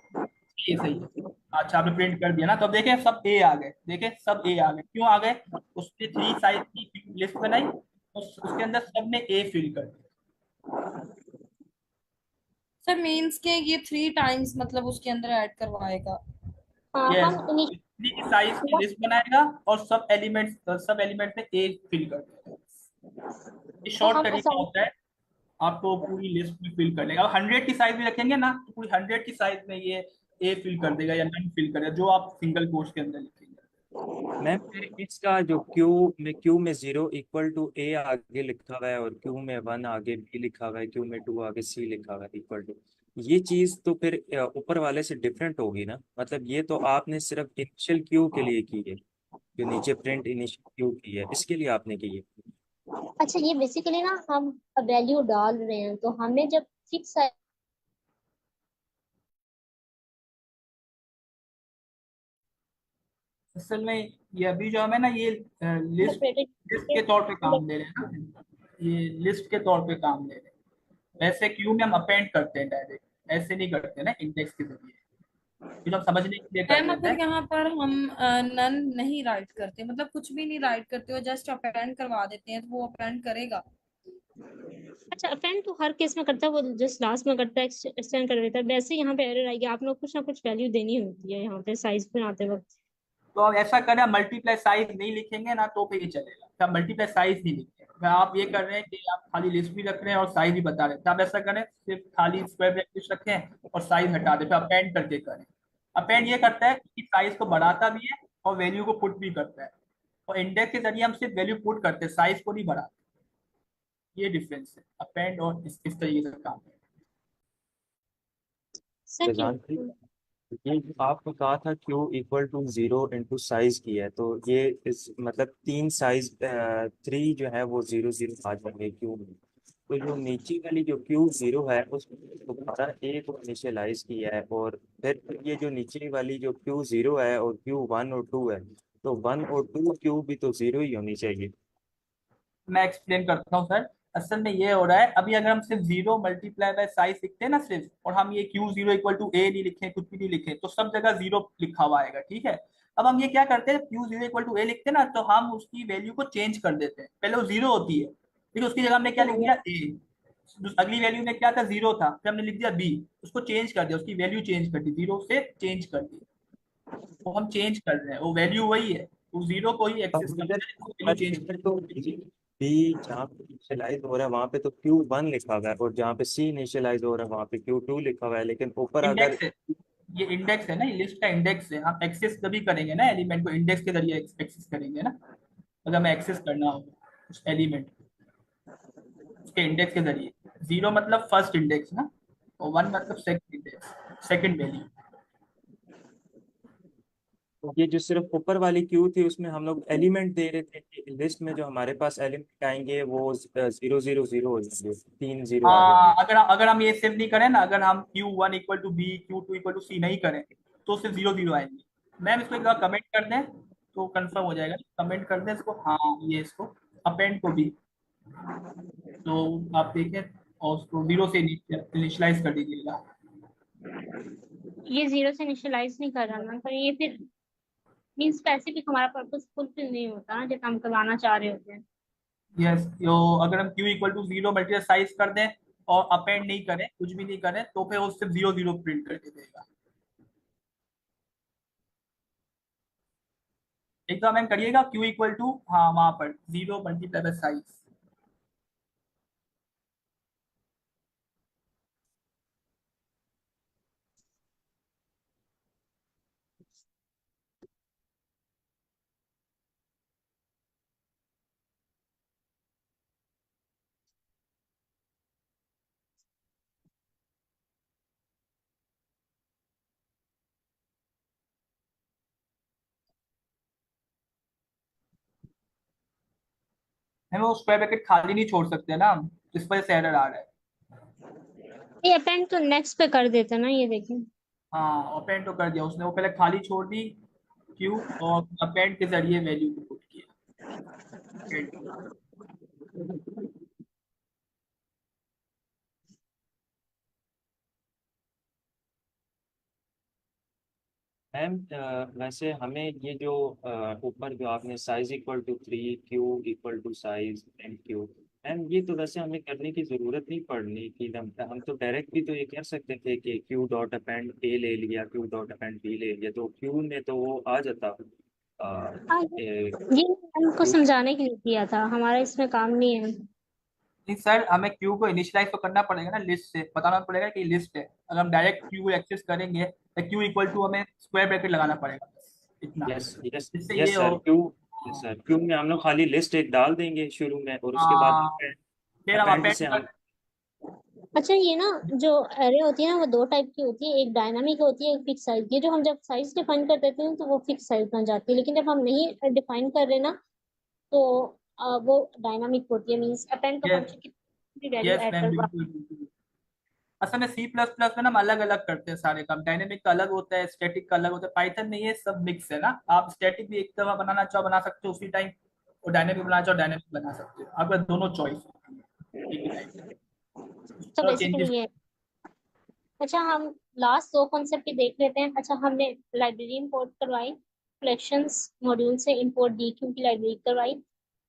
ये सही है। अच्छा आपने प्रिंट कर दिया ना, तो अब देखें सब ए आ गए, देखें सब ए आ गए, क्यों आ गए? उसने 3 साइज की लिस्ट बनाई, उसके अंदर सब ने ए फिल कर दिया। सर मीन्स के ये 3 टाइम्स मतलब उसके अंदर ऐड करवाएगा। हाँ यस, हम इतनी की साइज की लिस्ट बनाएगा और सब एलिमेंट्स में ए फिल कर देगा। ये तो शॉर्ट हम तरीका असाइन होता है, आपको पूरी लिस्ट में फिल कर लेगा। अब 100 की साइज में रखेंगे ना, तो पूरी 100 की साइज में ये ए फिल कर देगा या नन फिल करेगा, जो आप सिंगल कोर्स के अंदर लिखेंगे। मैम फिर इसका जो क्यू में 0 = A आगे लिखा हुआ है और क्यू में 1 आगे B लिखा हुआ है, क्यू में 2 आगे C लिखा हुआ है इक्वल टू, ये चीज तो फिर ऊपर वाले से डिफरेंट होगी ना। मतलब ये तो आपने सिर्फ इनिशियल क्यू के लिए की है, जो नीचे प्रिंट इनिशियल क्यू की है इसके लिए आपने की है। अच्छा ये बेसिकली ना हम वैल्यू डाल रहे हैं, तो हमें जब फिक्स असल में ये अभी जो हमें ना ये लिस्ट लिस्ट के तौर पे काम दे रहे हैं ना, ये लिस्ट के तौर पे काम दे रहे हैं। वैसे क्यू में हम अपेंड करते हैं डायरेक्ट, ऐसे नहीं करते ना इंडेक्स के जरिए, ये तो हम समझने के लिए कर मैम लेते अगर हैं। यहाँ पर हम नन नहीं राइट करते, मतलब कुछ भी नहीं राइट करते हो, जस्ट अपेंड करवा देते हैं, तो वो अपेंड करेगा। अच्छा अपेंड तो हर केस में करता है, वो जस्ट लास्ट में करता है, एक्सटेंड कर देता है। वैसे यहाँ पे एरर आएगी, आप लोग कुछ ना कुछ वैल्यू देनी होती है यहाँ पे साइज बनाते वक्त। तो अब ऐसा करें, मल्टीप्लाई साइज नहीं लिखेंगे ना तो फिर ये चलेगा, तो आप मल्टीप्लाई साइज नहीं लिखेंगे। अगर आप ये कर रहे हैं कि आप खाली लिस्ट भी रख रहे हैं और साइज भी बता रहे हैं, तो आप ऐसा करें सिर्फ खाली स्क्वायर ब्रैकेट रखें और साइज हटा दें, फिर अपेंड करके करें। अपेंड ये करता है कि साइज को बढ़ाता भी है और वैल्यू को पुट भी करता है, और इंडेक्स के जरिए हम सिर्फ वैल्यू पुट करते हैं, साइज को नहीं बढ़ाते। ये डिफरेंस है अपेंड और इस तरीके से काम है। सर की फैजान भाई, ये जो आपने कहा था Q = 0 × साइज की है, तो ये इस मतलब 3 जो है वो 0 0 आ जाएंगे क्यू में। तो जो नीचे वाली जो Q0 है उसमें दोबारा A को इनिशियलाइज किया है, और फिर ये जो नीचे वाली जो Q0 है और Q1 और 2 है, तो 1 और 2 क्यू भी तो 0 ही होनी चाहिए। मैं एक्सप्लेन करता हूँ सर। असल में ये हो रहा है, अभी अगर हम सिर्फ 0 मल्टीप्लाई बाय साइज लिखते हैं ना सिर्फ, और हम ये Q0 = A नहीं लिखें, कुछ भी नहीं लिखें, तो सब जगह 0 लिखा हुआ आएगा, ठीक है। अब हम ये क्या करते हैं, Q0 = A लिखते हैं ना, तो हम उसकी वैल्यू को चेंज कर देते हैं। पहले वो 0 होती है, फिर उसकी जगह हमने क्या लिख दिया, A। अगली वैल्यू में क्या था, 0 था, फिर हमने लिख दिया B। उसको चेंज कर दिया, उसकी वैल्यू चेंज कर दी, 0 से चेंज कर दी। वो हम चेंज कर रहे हैं, वो वैल्यू वही है, वो 0 को ही एक्सेस अब करते इधर हैं, वैल्यू चेंज इधर तो बी जहाँ पे इनिशियलाइज हो रहा है वहाँ पे तो Q1 लिखा हुआ है, और जहाँ पे C इनिशियलाइज हो रहा है वहाँ पे Q2 लिखा हुआ है, लेकिन ऊपर अगर इंडेक्स है। ये इंडेक्स है ना, ये लिस्ट का इंडेक्स है। हम एक्सेस तभी करेंगे ना एलिमेंट को, इंडेक्स के जरिए एक्सेस करेंगे ना। अगर हमें एक्सेस करना होगा उस एलिमेंट उसके इंडेक्स के जरिए। 0 मतलब फर्स्ट इंडेक्स ना, और 1 मतलब सेकंड इंडेक्स, सेकंड वैल्यू। ये जो सिर्फ ऊपर वाली क्यू थी उसमें हम लोग एलिमेंट दे रहे थे कि लिस्ट में जो हमारे पास एलिमेंट आएंगे वो 0 0 0 हो जाएंगे, 3 0 आ जाएंगे। हाँ, अगर हम ये सिर्फ नहीं करें ना, अगर हम Q1 = B, Q2 = C नहीं करें, तो सिर्फ 0 0 आएंगे। मैम इसको एक बार कमेंट कर दें तो कंफर्म हो जाएगा, कमेंट कर दें इसको, हाँ ये इसको अपेंड को भी, तो आप देखें और उसको 0 से इनिशियलाइज कर दीजिएगा। ये 0 से इनिशियलाइज नहीं कर रहा ना, तो ये फिर मीन स्पेसिफिक हमारा पर्पस फुलफिल नहीं होता ना, जब हम करवाना चाह रहे होते हैं। यस, तो अगर हम Q = 0 मल्टीप्लाई साइज कर दें और अपेंड नहीं करें, कुछ भी नहीं करें, तो फिर वो सिर्फ 0 0 प्रिंट करके देगा। एक तो मैम करिएगा हाँ वहां पर 0 मल्टीप्लाई बाय साइज। हम वो स्क्वायर ब्रैकेट खाली नहीं छोड़ सकते ना हम, इस वजह से एरर आ रहा है। ये अपेंड तो नेक्स्ट पे कर देता ना, ये देखिए। हाँ अपेंड तो कर दिया उसने, वो पहले खाली छोड़ दी क्यू, और अपेंड के जरिए वैल्यू को पुट किया। मैम वैसे हमें ये जो ऊपर जो आपने size equal to 3, queue equal to size and queue, ma'am ये तो वैसे हमें करने की ज़रूरत नहीं पड़नी कि हम तो डायरेक्ट भी तो ये कर सकते थे कि क्यू डॉट अपेंड ए ले लिया, क्यू डॉट अपेंड बी ले लिया, तो क्यू में तो वो आ जाता। हाँ, ये हमको क्यू समझाने के लिए किया था, हमारा इसमें काम नहीं है। नहीं सर, हमें क्यू को इनिशियलाइज तो करना पड़ेगा ना, लिस्ट से बताना पड़ेगा कि लिस्ट है। अगर हम डायरेक्ट क्यू को एक्सेस करेंगे तो क्यू इक्वल टू हमें स्क्वायर ब्रैकेट लगाना पड़ेगा, इतना। यस यस इससे ये यस हो। Sir, Q yes sir, Q में हम लोग खाली लिस्ट एक डाल देंगे शुरू में, और उसके बाद हाँ, फिर हम अपेंड अपेंड से हम। कर। अच्छा, ये ना जो एरे होती है ना, वो दो टाइप की होती है, एक डायनामिक होती है, एक फिक्स साइज। ये जो हम जब साइज डिफाइन कर देते हैं तो वो फिक्स साइज बन जाती है, लेकिन जब हम नहीं डिफाइन कर रहे ना तो वो डायनामिक होती है। मींस अपेंड का यस फंक्शन कितनी भी वैल्यू यस ऐड मैम, करवा। बिल्कुल बिल्कुल। असल में सी प्लस प्लस में ना हम अलग अलग करते हैं सारे काम। डायनेमिक का अलग होता है, स्टैटिक का अलग होता है। पाइथन में ये सब मिक्स है ना। आप स्टैटिक भी एक दफा बनाना चाहो बना सकते हो उसी टाइम, और डायनेमिक बनाना चाहो डायनेमिक बना सकते हो। आपका दोनों चॉइस एक ही टाइम, तो थोड़ा बेसिकली चेंजेस। ये। अच्छा, हम लास्ट दो कॉन्सेप्ट ही देख लेते हैं। अच्छा, हमने लाइब्रेरी इंपोर्ट करवाई, कलेक्शंस मॉड्यूल से इंपोर्ट डी क्यू की लाइब्रेरी करवाई,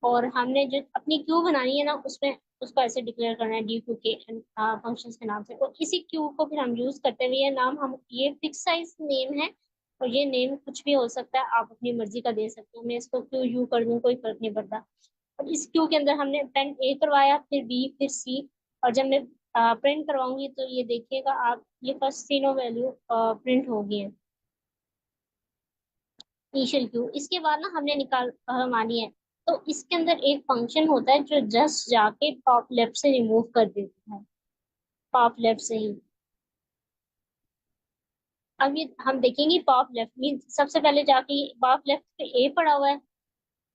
और हमने जो अपनी क्यू बनानी है ना, उसमें उसको ऐसे डिक्लेयर करना है डी क्यू के फंक्शंस के नाम से। और इसी क्यू को फिर हम यूज करते हुए, ये नाम हम, ये फिक्स साइज नेम है, और ये नेम कुछ भी हो सकता है, आप अपनी मर्जी का दे सकते हो। मैं इसको क्यू यू कर दूं, कोई फर्क नहीं पड़ता। और इस क्यू के अंदर हमने पेन ए करवाया, फिर बी, फिर सी। और जब मैं प्रिंट करवाऊंगी तो ये देखिएगा आप, ये फर्स्ट तीनों वैल्यू प्रिंट हो गई है, इनिशियल क्यू। इसके बाद ना हमने निकाल मानी है, तो इसके अंदर एक फंक्शन होता है जो जस्ट जाके टॉप लेफ्ट से रिमूव कर देता है, टॉप लेफ्ट से ही। अब ये हम देखेंगे टॉप लेफ्ट मीन, सबसे पहले जाके टॉप लेफ्ट पे ए पड़ा हुआ है,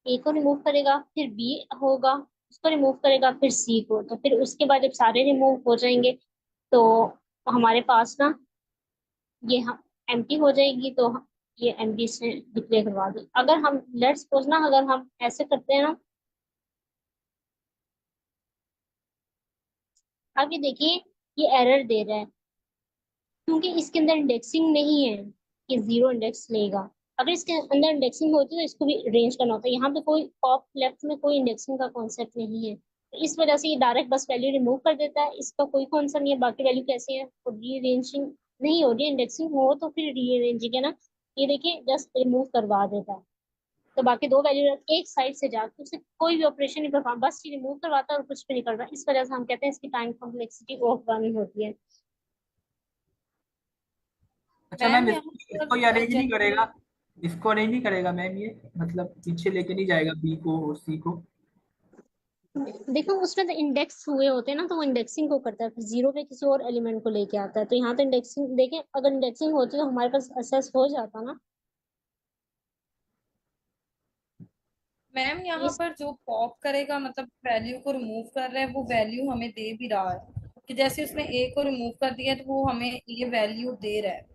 ए को रिमूव करेगा, फिर बी होगा, उसको रिमूव करेगा, फिर सी को। तो फिर उसके बाद जब सारे रिमूव हो जाएंगे तो हमारे पास ना ये हम एम्प्टी हो जाएगी, तो ये एम्प्टी से डिक्लेयर करवा दी। अगर हम लेट्स सपोज ना, अगर हम ऐसे करते हैं ना, अब ये देखिए, ये एरर दे रहा है क्योंकि इसके अंदर इंडेक्सिंग नहीं है, कि जीरो इंडेक्स लेगा। अगर इसके अंदर इंडेक्सिंग होती तो इसको भी अरेंज करना होता है। यहाँ पे कोई टॉप लेफ्ट में कोई इंडेक्सिंग का कॉन्सेप्ट नहीं है, तो इस वजह से ये डायरेक्ट बस वैल्यू रिमूव कर देता है, इसका कोई कॉन्सेप्ट नहीं है बाकी वैल्यू कैसी है। और रीअरेंजिंग नहीं हो रही है, इंडेक्सिंग हो तो फिर रीअरेंजिंग है ना, ये देखिए जस्ट रिमूव करवा देता है। तो बाकी दो वैल्यू एक साइड से जाके उससे कोई भी ऑपरेशन नहीं परफॉर्म, बस ये रिमूव करवाता है और कुछ भी नहीं कर रहा। इस वजह से हम कहते हैं इसकी टाइम कॉम्प्लेक्सिटी ऑफ वन होती है। अच्छा मैम, मैम यहाँ इसको ये पर अरेंज नहीं जैसे करेगा? इसको अरेंज नहीं करेगा मैम ये? मतलब पीछे लेके नहीं जाएगा बी को और सी को? देखो, उसमें तो इंडेक्स हुए होते हैं ना, तो वो इंडेक्सिंग को करता है, फिर जीरो पे किसी और एलिमेंट को लेके आता है। तो यहाँ तो इंडेक्सिंग देखें, अगर इंडेक्सिंग होती तो हमारे पास असेस हो जाता ना। मैम यहाँ इस पर जो पॉप करेगा मतलब वैल्यू को रिमूव कर रहा है, वो वैल्यू हमें दे भी रहा है कि जैसे उसने ए को रिमूव कर दिया तो वो हमें ये वैल्यू दे रहा है।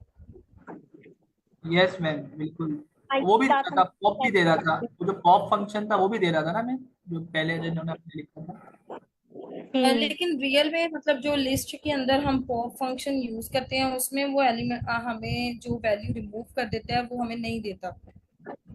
यस मैम, बिल्कुल। आई वो भी दे बात रहा हम था, पॉप भी दे रहा था। वो जो पॉप फंक्शन था वो भी दे रहा था ना मैम, जो पहले जिन्होंने अपने लिखा था। हम्म लेकिन रियल में मतलब जो लिस्ट के अंदर हम पॉप फंक्शन यूज करते हैं उसमें वो एलिमेंट हमें जो वैल्यू रिमूव कर देता है वो हमें नहीं देता।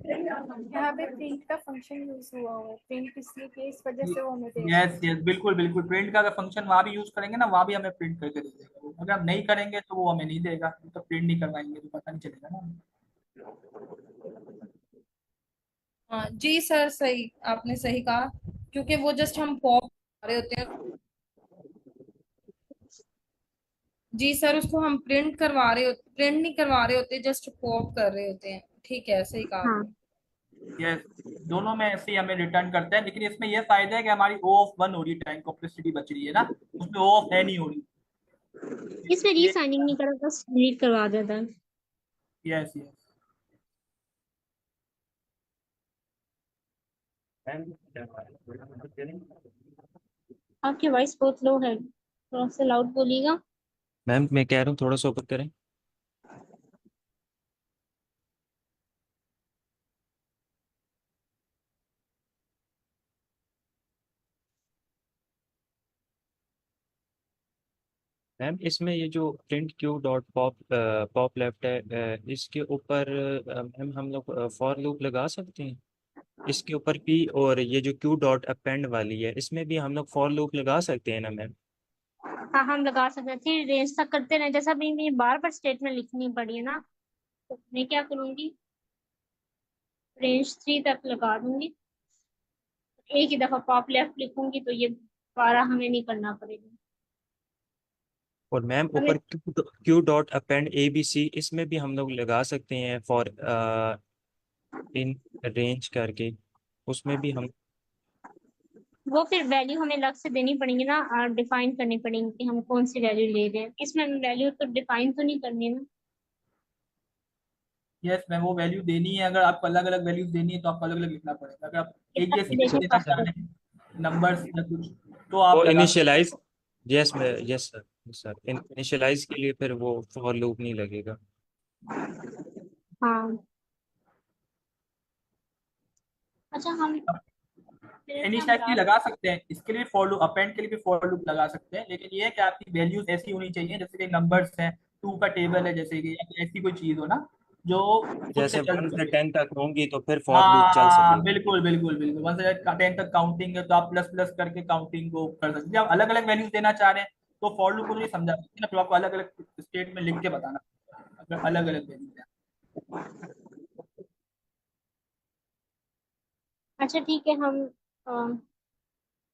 यहाँ पे प्रिंट का फंक्शन यूज हुआ हुआ है, प्रिंट इसलिए कि इस वजह से वो हमें दे रहा यस यस, बिल्कुल बिल्कुल। प्रिंट का अगर फंक्शन वहां भी यूज करेंगे ना, वहां भी हमें प्रिंट करके दे देगा वो। अगर हम नहीं करेंगे तो वो हमें नहीं देगा, तो प्रिंट नहीं करवाएंगे तो पता नहीं चलेगा ना। हाँ जी सर, सही आपने सही कहा, क्योंकि वो जस्ट हम पॉप रहे होते हैं। जी सर, उसको हम प्रिंट करवा रहे होते, प्रिंट नहीं करवा रहे होते, जस्ट पॉप कर रहे होते हैं। ठीक है, सही कहा हाँ, आपने। यस, दोनों में ऐसे ही हमें रिटर्न करते हैं। लेकिन इसमें यह फायदा है कि हमारी ओ ऑफ वन हो रही है, टाइम कॉम्प्लेक्सिटी बच रही है ना। उसमें ओ ऑफ है नहीं हो रही। इसमें ये रीसाइनिंग नहीं करा, बस डिलीट करवा देता है। Yes yes. मैम क्या मदद करें? आपकी वॉइस बहुत लो है, थोड़ा सा लाउड बोलिएगा। मैम मैं कह रहा हूँ थोड़ा सा ऊपर करें। मैम इसमें ये जो print Q dot pop pop left है, इसके ऊपर मैम हम लोग फॉर लूप लगा सकते हैं इसके ऊपर भी, और ये जो क्यू डॉट अपेंड वाली है इसमें भी हम लोग फॉर लूप लगा सकते हैं ना मैम? हाँ हम लगा सकते थे, रेंज तक करते रहे। जैसा भी मुझे बार बार स्टेटमेंट लिखनी पड़ी है ना, तो मैं क्या करूंगी, रेंज 3 तक लगा दूंगी। एक ही दफा पॉप लेफ्ट लिखूंगी तो ये दोबारा हमें नहीं करना पड़ेगा। और मैम हमें ऊपर queue dot append A B C इसमें भी हम लोग लगा सकते हैं फॉर इन रेंज करके, उसमें भी हम। वो फिर वैल्यू हमें अलग से देनी पड़ेगी ना, डिफाइन करनी पड़ेगी कि हम कौन सी वैल्यू ले रहे हैं। इसमें वैल्यू तो डिफाइन तो नहीं करनी है ना। यस मैम, वो वैल्यू देनी है। अगर आपको अलग अलग वैल्यूज देनी है तो आपको अलग अलग लिखना पड़ेगा। अगर आप एक इतना जैसी तो वैल्यू देखो देना फर्स्ट चाह रहे हैं, नंबर्स या कुछ, तो आप वो लगा सकते इनिशियलाइज, यस मैं, yes sir, yes sir, initialize के लिए फिर वो फॉर लूप नहीं लगेगा। हाँ। अच्छा हम हैं। फिर से हम इनिशियलाइज के लिए लास्ट। लगा सकते हैं, इसके लिए फॉर लूप, अपेंड के लिए भी फॉर लूप लगा सकते हैं, लेकिन ये है कि आपकी वैल्यूज ऐसी होनी चाहिए जैसे कि नंबर्स हैं, टू का टेबल है जैसे कि, या फिर ऐसी कोई चीज हो ना जो खुद से जैसे चल 1 से सके। 10 तक होंगी तो फिर फॉर लूप चल हाँ सकेगा। बिल्कुल बिल्कुल बिल्कुल, 1 से 10 तक काउंटिंग है तो आप प्लस प्लस करके काउंटिंग को कर सकते हैं। आप अलग अलग वैल्यूज देना चाह रहे हैं तो फॉर लूप को नहीं समझा सकते ना, तो आपको अलग अलग स्टेट में लिख के बताना पड़ेगा, अगर अलग अलग वैल्यूज है। अच्छा ठीक है, हम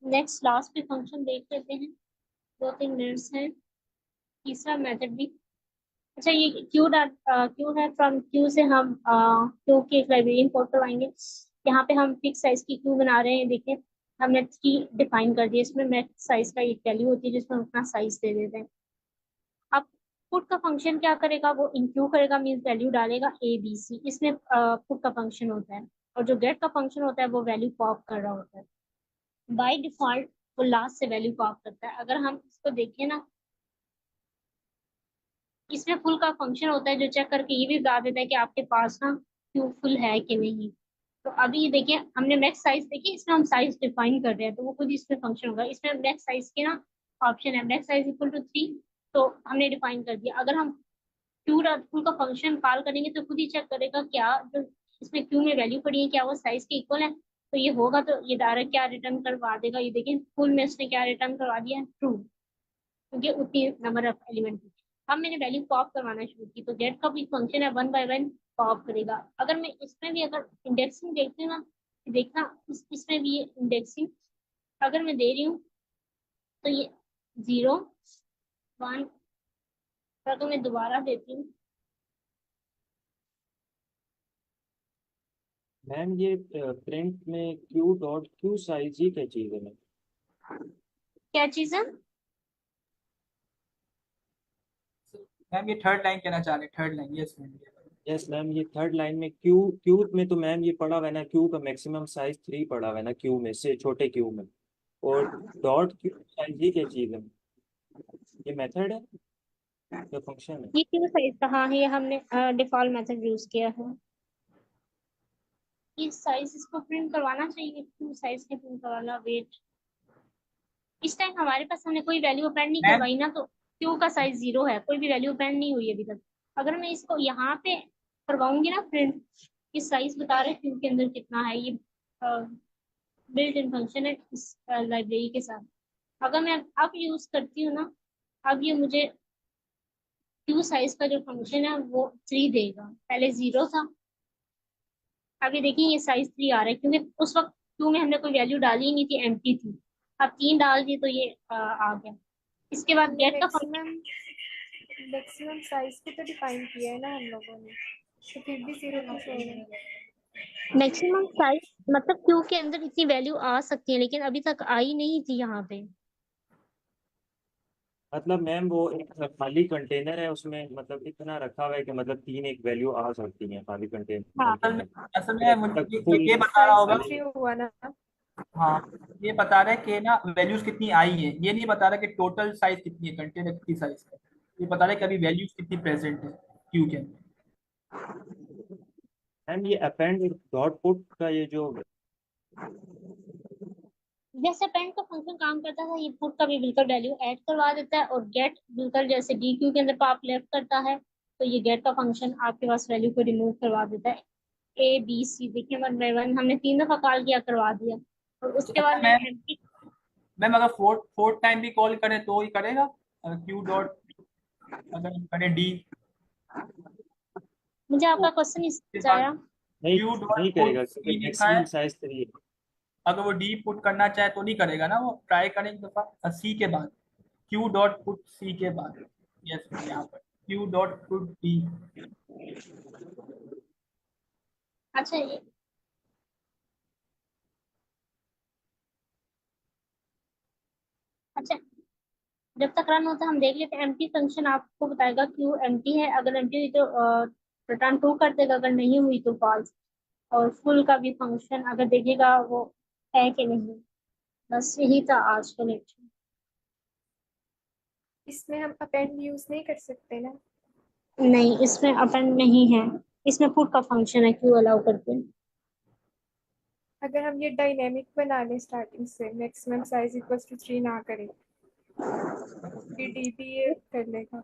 नेक्स्ट लास्ट पे फंक्शन देख लेते हैं। 2-3 मिनट्स हैं। तीसरा मेथड भी। अच्छा ये क्यू डॉट क्यू है, फ्रॉम क्यू से हम क्यू की एक लाइब्रेरी इंपोर्ट करवाएंगे। यहाँ पे हम फिक्स साइज की क्यू बना रहे हैं, देखिए हमने 3 डिफाइन कर दिया। इसमें मैक्स साइज का एक वैल्यू होती है जिसमें हम अपना साइज दे देते हैं। अब पुट का फंक्शन क्या करेगा, वो इंक्लूड करेगा, मीन्स वैल्यू डालेगा ए बी सी, इसमें पुट का फंक्शन होता है। और जो गेट का फंक्शन होता है वो वैल्यू पॉप कर रहा होता है। बाय डिफॉल्ट वो लास्ट से वैल्यू पॉप करता है। अगर हम इसको देखें ना, इसमें फुल का फंक्शन होता है जो चेक करके ये भी बता देता है कि आपके पास ना क्यू फुल है कि नहीं। तो अभी ये देखिए हमने मैक्स साइज देखिए, इसमें हम साइज डिफाइन कर रहे हैं तो वो खुद इसमें फंक्शन होगा। इसमें मैक्स साइज के ना ऑप्शन है, मैक्स साइज इक्वल टू 3, तो हमने डिफाइन कर दिया। अगर हम क्यू डॉट फुल का फंक्शन कॉल करेंगे तो खुद ही चेक करेगा क्या जो इसमें क्यू में वैल्यू पड़ी है क्या वो साइज के इक्वल है। तो ये होगा तो ये डायरेक्ट क्या रिटर्न करवा देगा, ये देखिए फुल में उसने क्या रिटर्न करवा दिया है, ट्रू, क्योंकि उतनी नंबर ऑफ एलिमेंट थी। अब मैंने वैल्यू पॉप करवाना शुरू की तो गेट का भी फंक्शन है, 1 बाय 1 पॉप करेगा। अगर मैं इसमें भी अगर इंडेक्सिंग देखती हूँ ना, देखना इसमें भी ये इंडेक्सिंग अगर मैं दे रही हूँ तो ये 0 1, अगर मैं दोबारा देती हूँ मैम ये प्रिंट में क्यू डॉट क्यू साइज ही क्या चीज़ है मैम? क्या चीज़ है। मैम ये थर्ड लाइन कहना चाह रहे हैं, third line, yes ma'am. Yes ma'am, ये थर्ड लाइन में क्यू क्यू में तो मैम ये पड़ा हुआ है ना, क्यू का मैक्सिमम साइज 3 पड़ा हुआ है ना, क्यू में से छोटे क्यू में। और डॉट क्यू साइज ही क्या चीज़ है? ये मेथड है या फंक्शन है? ये क्यों साइज कहाँ है, ये हमने डिफॉल्ट मेथड यूज किया है। ये साइज इसको प्रिंट करवाना चाहिए, क्यों साइज के प्रिंट करवाना, वेट इस टाइम हमारे पास हमने कोई वैल्यू अपेंड नहीं मैम करवाई ना, तो क्यू का साइज 0 है, कोई भी वैल्यू अपेंड नहीं हुई अभी तक। अगर मैं इसको यहाँ पे करवाऊंगी ना प्रिंट, ये साइज बता रहे क्यू के अंदर कितना है, ये बिल्ट इन फंक्शन है इस लाइब्रेरी के साथ। अगर मैं अब यूज करती हूँ ना, अब ये मुझे क्यू साइज का जो फंक्शन है वो 3 देगा, पहले 0 था। अब ये देखिए ये साइज 3 आ रहा है क्योंकि उस वक्त क्यू में हमने कोई वैल्यू डाली ही नहीं थी, एम्प्टी थी। अब 3 डाल दी तो ये आ गया। इसके बाद हमने गेट का फंक्शन, मैक्सिमम साइज भी तो डिफाइन किया है ना हम लोगों ने, तो फिर भी 0 क्यों शो हो रहा है? मैक्सिमम साइज मतलब क्यू के अंदर इतनी वैल्यू आ सकती है लेकिन अभी तक आई नहीं थी यहाँ पे। मतलब मैम वो एक खाली कंटेनर है, उसमें मतलब इतना रखा हुआ है कि मतलब 3 एक वैल्यू आ सकती है खाली कंटेनर हाँ के असल में, अंदर। असल फिर में अभी तक मुझे फुल ये बता रहा साइज होगा। भी 3 हुआ ना। हाँ, ये बता रहा है कि ना वैल्यूज कितनी आई है, ये नहीं बता रहा कि टोटल साइज कितनी है, कंटेनर कितनी साइज है। ये बता रहा है कि अभी वैल्यूज कितनी प्रेजेंट है क्यू के अंदर। मैम ये अपेंड डॉट पुट का ये जो जैसे अपेंड का फंक्शन काम करता था, ये पुट का भी बिल्कुल वैल्यू ऐड करवा देता है, और गेट बिल्कुल जैसे डी क्यू के अंदर पाप लेफ्ट करता है, तो ये गेट का फंक्शन आपके पास वैल्यू को रिमूव करवा देता है। ए बी सी देखिए 1 by 1 हमने 3 दफा कॉल किया, करवा दिया। और तो उसके अच्छा बाद मैंने मैम, एम्प्टी, मैम अगर फोर्थ टाइम भी कॉल करें तो ही करेगा? अगर क्यू डॉट अगर हम करें डी मुझे तो आपका क्वेश्चन नहीं उसके समझ बाद आया। नहीं क्यू डॉट नहीं पुट करेगा, क्योंकि सी लिखा मैक्सिमम है, साइज 3 है। अगर वो डी पुट करना चाहे तो नहीं करेगा ना, वो ट्राई करें एक दफा सी के बाद, क्यू डॉट पुट सी के बाद। यस मैम, यहाँ पर क्यू डॉट पुट डी। अच्छा ये अच्छा, जब तक रन होता है हम देख लेते हैं। एम्प्टी फंक्शन आपको बताएगा क्यू एम्प्टी है, अगर एम्प्टी हुई तो रिटर्न ट्रू कर देगा, अगर नहीं हुई तो फॉल्स। और फुल का भी फंक्शन अगर देखेगा वो है कि नहीं। बस यही था आज का लेक्चर। इसमें हम अपेंड यूज नहीं कर सकते ना? नहीं, इसमें अपेंड नहीं है, इसमें पुट का फंक्शन है क्यू अलाउ करके। अगर हम ये डायनेमिक बना लें स्टार्टिंग से, मैक्सिमम साइज इक्वल्स टू 3 ना करें, फिर डी भी ये कर लेगा।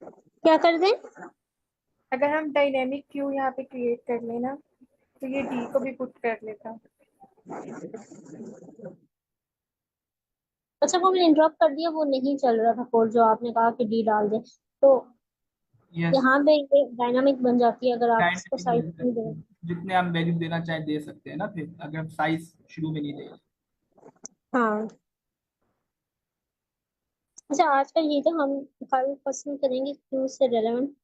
क्या कर दें? अगर हम डायनेमिक क्यू यहाँ पे क्रिएट कर लें ना, तो ये डी को भी पुट कर लेता। अच्छा, वो मैंने ड्रॉप कर दिया, वो नहीं चल रहा था कोड जो आपने कहा कि डी डाल दे, तो यस, यहाँ पे ये डायनामिक बन जाती है अगर आप इसको डायनेमिक साइज बन नहीं सकते दें। हैं, जितने हम वैल्यू देना चाहें दे सकते हैं ना, फिर अगर हम साइज शुरू में नहीं दे। हाँ। अच्छा, आज का ये तो हम कल पसंद करेंगे क्यू से रेलेवेंट।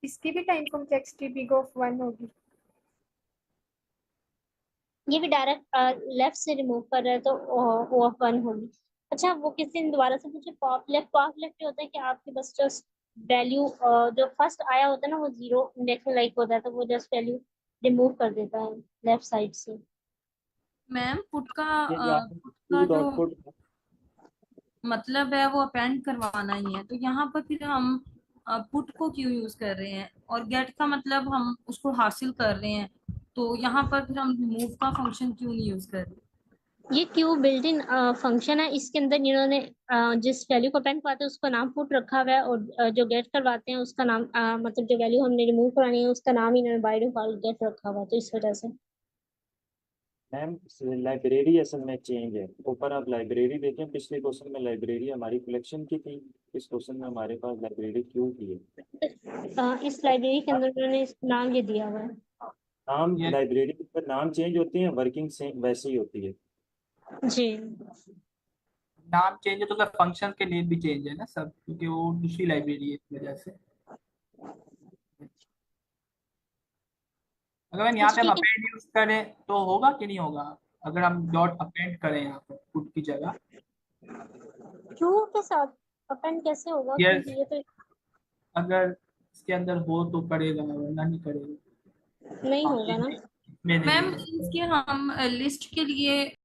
इसकी भी टाइम कॉम्प्लेक्सिटी बिग ऑफ 1 होगी। ये भी डायरेक्ट लेफ्ट से रिमूव कर रहे हैं तो ओ ऑफ 1 होगी। अच्छा, वो किसी ने दोबारा से पूछे, पॉप लेफ्ट होता है कि आपके बस जस्ट वैल्यू जो फर्स्ट आया होता है ना वो जीरो इंडेक्स में लाइक होता है, तो वो जस्ट वैल्यू रिमूव कर देता है लेफ्ट साइड से। मैम ये जो आपने पुट का टू जो डॉट पुट, मतलब है वो अपेंड करवाना ही है, तो यहाँ पर फिर हम पुट को क्यों यूज कर रहे हैं, और गेट का मतलब हम उसको हासिल कर रहे हैं, तो यहाँ पर फिर हम रिमूव का फंक्शन क्यों नहीं यूज कर रहे? ये क्यू बिल्ट इन फंक्शन है, इसके अंदर इन्होंने जिस वैल्यू को अपेंड करवाते हैं उसका नाम पुट रखा हुआ है, और जो गेट करवाते हैं उसका नाम मतलब जो वैल्यू हमने रिमूव करानी है उसका नाम इन्होंने बाय डिफॉल्ट गेट रखा हुआ है, तो इस वजह से। मैम लाइब्रेरी असल में चेंज है। ऊपर आप लाइब्रेरी देखें, पिछले क्वेश्चन में लाइब्रेरी हमारी कलेक्शन की थी, इस क्वेश्चन में हमारे पास लाइब्रेरी क्यों की है। इस लाइब्रेरी के अंदर उन्होंने इस नाम ये दिया हुआ है। नाम यस, लाइब्रेरी के ऊपर नाम चेंज होती है, वर्किंग सेम वैसे ही होती है। जी। नाम चेंज है तो फंक्शन के लिए भी चेंज है ना सब, क्योंकि वो दूसरी लाइब्रेरी है, इस वजह से। अगर मैम यहाँ अच्छा पे हम ठीक है। अपेंड यूज करें तो होगा कि नहीं होगा? अगर हम डॉट अपेंड करें यहाँ पर पुट की जगह। क्यों के साथ अपेंड कैसे होगा, यस, क्योंकि ये तो अगर इसके अंदर हो तो करेगा, वरना नहीं करेगा। नहीं हाँ, होगा ना। में नहीं मैम है। इसके हम लिस्ट के लिए